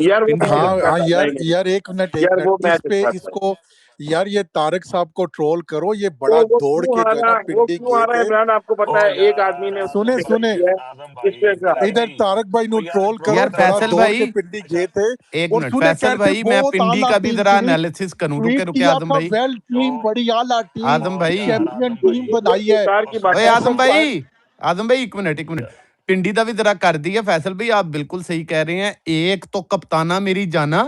यार वो पिंडी मैच ते हाँ आओ। अच्छा हाँ था, यार नहीं नहीं यार एक मिनट एक यार वो मिनट, इस मैच पे अच्छा था। इसको यार ये तारक साहब को ट्रोल करो। ये तो बड़ा वो दौड़ क्यों के जो है हारा, ना वो पिंडी क्यों गए हारा थे। इमरान, आपको ओ पता है एक आदमी यार ने उसको सुने आजम टिकट सुने भाई, दिया है, आजम इस भाई वजह से इधर हारा। आओ इधर जी। तारक भाई ओ नु यार ट्रोल करो, गोल यार करो बड़ा फैसल भाई। दौड़ के भाई, पिंडी अच्छा गए थे। एक और मिनट सुने फैसल कहते भाई, मैं बहुत पिंडी आला का भी टीम जरा फिनिश एनालिसिस करूं, ट्वीट रुके रुके किया आजम था, भाई, वेल ओ टीम, बड़ी आला टीम, आजम ओ भाई, यार चैंपियन आजम टीम भाई, बनाई है। बेकार की ओ बात ओए है। सुनो ऐसा आजम सुनो भाई, आजम भाई एक मिनट, यार, पिंडी का भी जरा कर दिया फैसल भाई, आप बिल्कुल सही कह रहे हैं। एक तो कप्ताना मेरी जाना,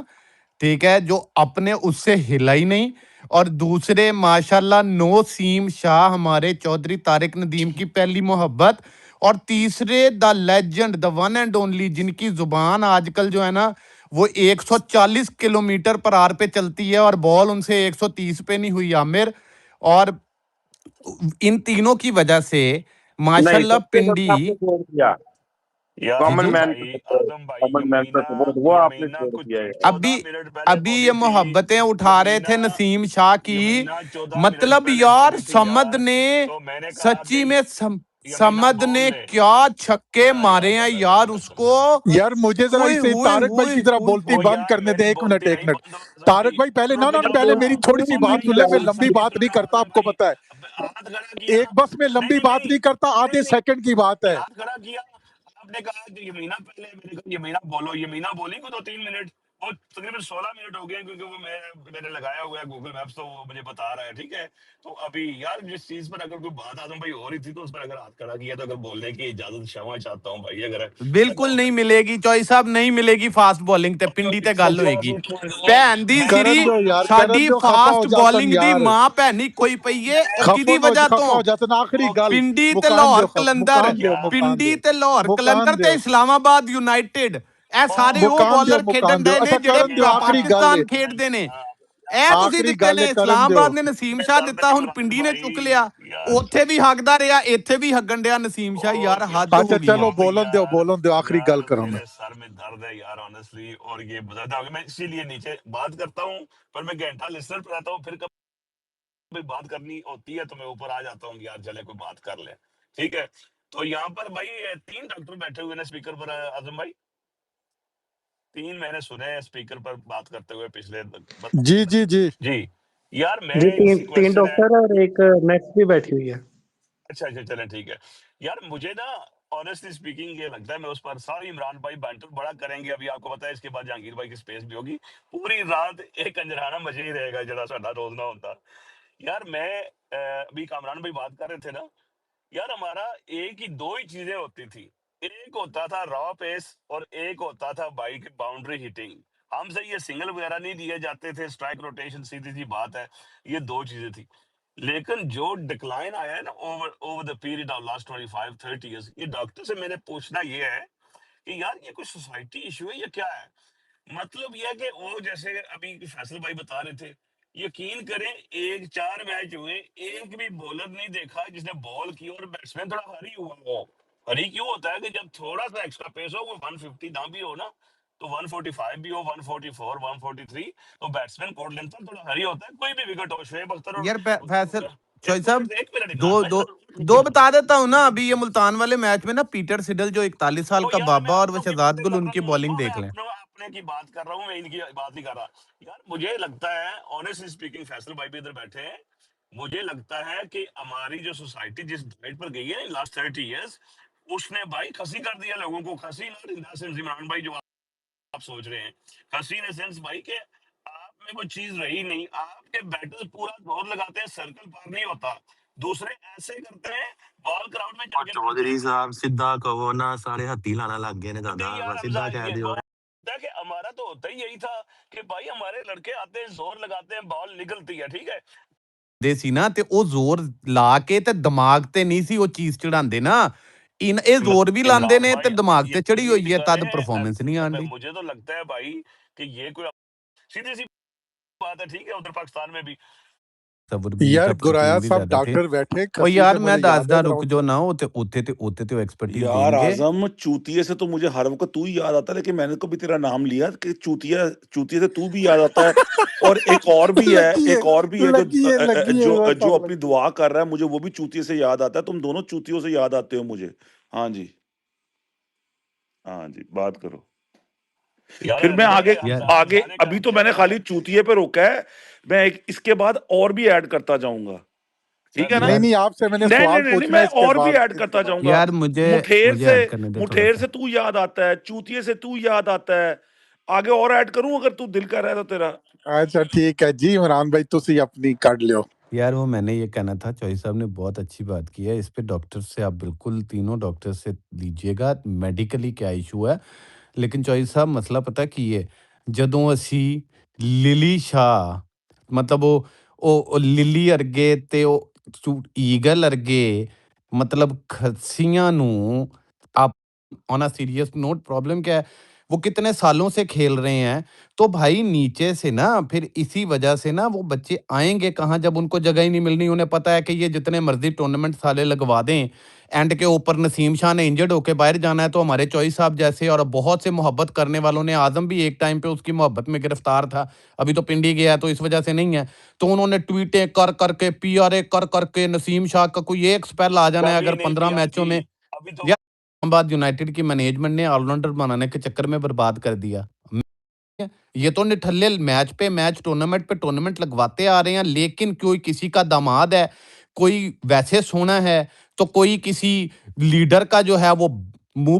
ठीक है, जो अपने उससे हिला ही नहीं, और दूसरे माशाल्लाह नो सीम शाह हमारे चौधरी तारिक नदीम की पहली मोहब्बत, और तीसरे the legend, the one and only, जिनकी जुबान आजकल जो है ना वो 140 किलोमीटर पर आर पे चलती है और बॉल उनसे 130 पे नहीं हुई आमिर। और इन तीनों की वजह से नहीं, माशाल्लाह सबसे पिंडी, ज्यादा आपने छोड़ दिया, यार जी कॉमन जी, आजम मैन भाई, का सपोर्ट, आजम भाई, कॉमन मैन का सपोर्ट वो आपने यमीना छोड़ कुछ दिया है यार। अभी 14 मिनट पहले अभी बोली ये थी। मोहब्बतें उठा रहे यमीना थे नसीम शाह की, यमीना 14 मिनट मतलब पहले यार बोली थी समद यार। ने, तो मैंने कहा सच्ची कि में यमीना समद बोल ने ले। क्या छक्के या मारे हैं गलत यार गलत उसको, यार मुझे जरा हुई इसे हुई तारक भाई हुई की तरह हुई बोलती ओ हुई। बंद यार करने दे। मेरी बोलती एक नहीं मिनट, बंद हो तारक सकती। भाई पहले ना रुक ना ना, जाओ। पहले मेरी थोड़ी सी ओ बात मेरी सुन ले। मैं बात लंबी सुनो बात नहीं पहले करता, आजम आपको भाई। पता है। अब हाथ खड़ा किया। एक बस में नहीं लंबी नहीं बात नहीं नहीं करता, नहीं आधे नहीं सेकंड की बात है। हाथ खड़ा किया। आपने कहा कि यमीना पहले, मैंने कहा यमीना बोलो, यमीना बोली को 2-3 मिनट वो तकरीबन 16 मिनट हो गए हैं, क्योंकि वो मैंने लगाया हुआ है गूगल मैप्स, तो वो मुझे बता रहा है, ठीक है। तो अभी यार जिस चीज पर अगर कोई बात आजम भाई हो रही थी, तो उस पर अगर हाथ खड़ा किया, तो अगर बोलने की इजाजत क्षमा चाहता हूँ भाई, अगर बिल्कुल नहीं मिलेगी चॉई साहब, नहीं मिलेगी फास्ट बॉलिंग ਤੇ ਪਿੰਡੀ ਤੇ ਗੱਲ ਹੋਏਗੀ। ਭੈਣ ਦੀ ਕਰਨ ਸਿਰੀ ਦਿਓ ਯਾਰ, ਕਰਨ ਸਾਡੀ ਦਿਓ, ਖਫਾ ਹੋ ਫਾਸਟ ਜਾਤਨ ਬॉलिंਗ ਦੀ ਯਾਰ, ਮਾਂ ਭੈਣੀ ਕੋਈ ਪਈ ਏ ਉਹ ਕਿਹਦੀ ਖਫਾ ਵਜ੍ਹਾ ਖਫਾ ਤੋਂ? ਹੋ ਜਾਤਨ। ਆਖਰੀ ਗੱਲ ਪਿੰਡੀ ਤੇ ਮੁਕਾਨ ਲਾਹੌਰ ਦਿਓ, ਕਲੰਦਰ, ਮੁਕਾਨ ਦਿਓ, ਮੁਕਾਨ ਪਿੰਡੀ ਦਿਓ, ਤੇ ਲਾਹੌਰ ਮੁਕਾਨ ਕਲੰਦਰ ਤੇ ਦਿਓ, ਇਸਲਾਮਾਬਾਦ ਯੂਨਾਈਟਿਡ, ਇਹ ਸਾਰੇ ਉਹ ਮੁਕਾਨ ਦਿਓ, ਬॉलਰ ਮੁਕਾਨ ਖੇਡਣ ਦਿਓ। ਡਏ ਨੇ ਅੱਛਾ ਜਿਹੜੇ ਕਰਨ ਦਿਓ, ਆਖਰੀ ਗੱਲ ਪਾਕਿਸਤਾਨ ਏ, ਖੇਡਦੇ ਨੇ। ਇਹ ਤੁਸੀਂ ਆਖਰੀ ਦਿੱਤੇ ਗੱਲ ਨੇ, ਏ, ਕਰਨ ਦਿਓ। ਇਸਲਾਮਾਬਾਦ ਨੇ ਨਸੀਮ ਸ਼ਾਹ ਦਿੱਤਾ, ਹੁਣ ਪਿੰਡੀ ਨੇ ਚੁੱਕ ਲਿਆ। ਉੱਥੇ ਵੀ ਹੱਕਦਾ ਰਿਹਾ, ਇੱਥੇ ਵੀ ਹੱਗਣ ਡਿਆ ਨਸੀਮ ਸ਼ਾਹ। ਯਾਰ ਹੱਦ अच्छा ਹੋ गई चलो है। बोलन दो आखिरी गल करो। मेरे सर में दर्द है यार ऑनेस्टली, और ये बताता हूँ, मैं इसीलिए नीचे बात करता हूँ, पर मैं घंटा लिस्टर पर रहता हूँ, फिर कभी बात करनी होती है तो मैं ऊपर आ जाता हूँ, यार चले कोई बात कर ले, ठीक है। तो यहाँ पर भाई 3 डॉक्टर बैठे हुए हैं स्पीकर पर, आजम भाई 3 मैंने सुने हैं स्पीकर पर बात करते हुए पिछले जी जी जी जी। यार मैं जी इसी तीन क्वेश्चन है, डॉक्टर और एक नर्स भी बैठी हुई है। अच्छा अच्छा चलें ठीक है। यार मुझे ना ऑनेस्टली स्पीकिंग ये लगता है, मैं उस पर सारी इमरान भाई बैंटर बड़ा करेंगे, अभी आपको पता है इसके बाद जहांगीर भाई की स्पेस भी होगी, पूरी रात एक अंजराना मजे ही रहेगा जरा साडा रोज ना होता। यार मैं अभी कामरान भाई बात कर रहे थे ना, यार हमारा एक ही 2 ही चीजें होती थी, एक होता था रॉ पेस और एक होता था बाइक बाउंड्री हिटिंग। हमसे ये सिंगल वगैरह नहीं दिए जाते थे, स्ट्राइक रोटेशन, सीधी सी बात है, ये 2 चीजें थी। लेकिन जो डिक्लाइन आया है ना over over the period of last 25-30 years, ये डॉक्टर से मैंने पूछना ये है कि यार ये कोई सोसाइटी इशू है या क्या है? मतलब ये है कि वो जैसे अभी फैसल भाई बता रहे थे, यकीन करें 4 मैच हुए, एक भी बॉलर नहीं देखा जिसने बॉल की और बैट्समैन थोड़ा हरी हुआ हो। हरी क्यों होता है कि जब थोड़ा सा एक्स्ट्रा पेस हो, वो 150 ना भी हो ना, तो 145 भी हो, 144 143, तो बैट्समैन कोर्ट लेंथ पर थोड़ा हरी होता है, कोई भी विकेट हो, शोएब अख्तर और यार फैसल चॉइस एक साहब मिनट एक मिनट दो इमरान भाई, दो दो बता देता हूँ ना। अभी ये मुल्तान वाले मैच में ना पीटर सिडल जो 41 साल तो का यार मैं बाबा और वो अपनों की शहजाद बातें गुल, कर उनकी रहा बॉलिंग हूँ, मैं देख लें। अपने की बात कर रहा हूँ, मैं इनकी बात नहीं कर रहा। यार मुझे लगता है ऑनेस्टली स्पीकिंग, फैसल भाई भी इधर बैठे हैं, मुझे लगता है कि हमारी जो सोसाइटी जिस डाइट पर गई है लास्ट 30 इयर्स, उसने भाई खसी कर दिया लोगों को। खसी not in the sense Imran भाई जो आप सोच रहे हैं, खसी इन सेंस भाई के आप में वो चीज रही नहीं, आपके बैटर्स पूरा जोर लगाते हैं, सर्कल पार नहीं होता, दूसरे ऐसे करते हैं, बॉल ग्राउंड में और जाके चौधरी साहब सीधा कहो ना, सारे हत्ती लाना लग गए ने नहीं दादा, यार बस सीधा कह ये दियो। होता है कि हमारा तो होता ही यही था कि भाई हमारे लड़के आते हैं, जोर लगाते हैं, बॉल निकलती है, ठीक है। ਦੇ ਸੀ ਨਾ ਤੇ ਉਹ ਜ਼ੋਰ ਲਾ ਕੇ ਤੇ ਦਿਮਾਗ ਤੇ ਨਹੀਂ ਸੀ ਉਹ ਚੀਜ਼ ਚੜਾਉਂਦੇ ਨਾ। ਇਹ ਜ਼ੋਰ ਵੀ ਲਾਉਂਦੇ इमरान ਨੇ ਤੇ भाई ਦਿਮਾਗ ਤੇ ਚੜੀ यकीन ਹੋਈ ਹੈ, तद करें, परफॉर्मेंस नहीं आंदी। मुझे तो लगता है भाई कि ये कोई सीधी सी बात है, ठीक है, उधर पाकिस्तान में भी ਸਬਰ ਵੀ यार ਤਾਂ गुराया प्रोटीन भी साहब ज्यादा थे। डॉक्टर बैठे ओ खसी यार से मैं मुझे याद दसदा है रुक ग्राउंड जो पे। ना, उत्थे तो एक्सपर्टीज यार देंगे। आजम, चूतिए से तो मुझे हर वक्त तू ही याद आता है, लेकिन मैंने कभी तेरा नाम लिया कि चूतिए से तू भी याद आता है। और एक और भी है, एक और भी है जो जो अपनी दुआ कर रहा है, मुझे वो भी चूतिए से याद आता है। तुम दोनों चूतियों से याद आते हो मुझे। हाँ जी, हाँ जी, बात करो। यार फिर मैं आगे देखिए, आगे बताने का अभी तो क्या मैंने है, खाली चूतिए पे रोका है, मैं इसके बाद और भी ऐड करता जाऊंगा, ठीक है ना? नहीं नहीं, आपसे मैंने नहीं सवाल नहीं नहीं, पूछना है मैं इसके और भी बाद, ऐड करता जाऊंगा। यार मुझे ऐड करने दे थोड़ा मुठेर सा। से तू याद आता है, चूतिए से तू याद आता है, आगे और ऐड करूं अगर तू दिल कर रहा है तो तेरा। अच्छा ठीक है जी इमरान भाई, तुसी अपनी काट लियो। यार वो मैंने ये कहना था, चौधरी साहब ने बहुत अच्छी बात की है। इस पे डॉक्टर से आप बिल्कुल तीनों डॉक्टर से लीजिएगा मेडिकली क्या इशू है। लेकिन चौधरी साहब मसला पता की है, ਜਦੋਂ ਅਸੀਂ ਲਿਲੀ ਸ਼ਾਹ ਮਤਲਬ ਉਹ ਲਿਲੀ ਅਰਗੇ ਤੇ ਉਹ ਈਗਲ ਅਰਗੇ मतलब खस्सियां आप on a serious note, problem क्या है, वो कितने सालों से खेल रहे हैं, तो भाई नीचे से ना फिर इसी वजह से ना वो बच्चे आएंगे कहाँ जब उनको जगह ही नहीं मिलनी। उन्हें पता है कि ये जितने मर्जी टूर्नामेंट साले लगवा दें, एंड के ऊपर नसीम शाह ने इंजर्ड होकर बाहर जाना है, तो हमारे चॉइस साहब जैसे और बहुत से मोहब्बत करने वालों ने, आजम भी एक टाइम पे उसकी मोहब्बत में गिरफ्तार था, अभी तो पिंडी गया है तो इस वजह से नहीं है, तो उन्होंने ट्वीटें कर करके पीआरए कर करके नसीम शाह का कोई एक स्पेल आ जाना है कभी अगर नहीं 15 किया मैचों में। जी, अभी तो इस्लामाबाद यूनाइटेड की मैनेजमेंट ने ऑलराउंडर बनाने के चक्कर में बर्बाद कर दिया। ये तो निठल्ले मैच पे मैच, टूर्नामेंट पे टूर्नामेंट लगवाते आ रहे हैं, लेकिन कोई किसी का दामाद है, कोई वैसे सोना है, तो कोई किसी लीडर का जो है वो मुंह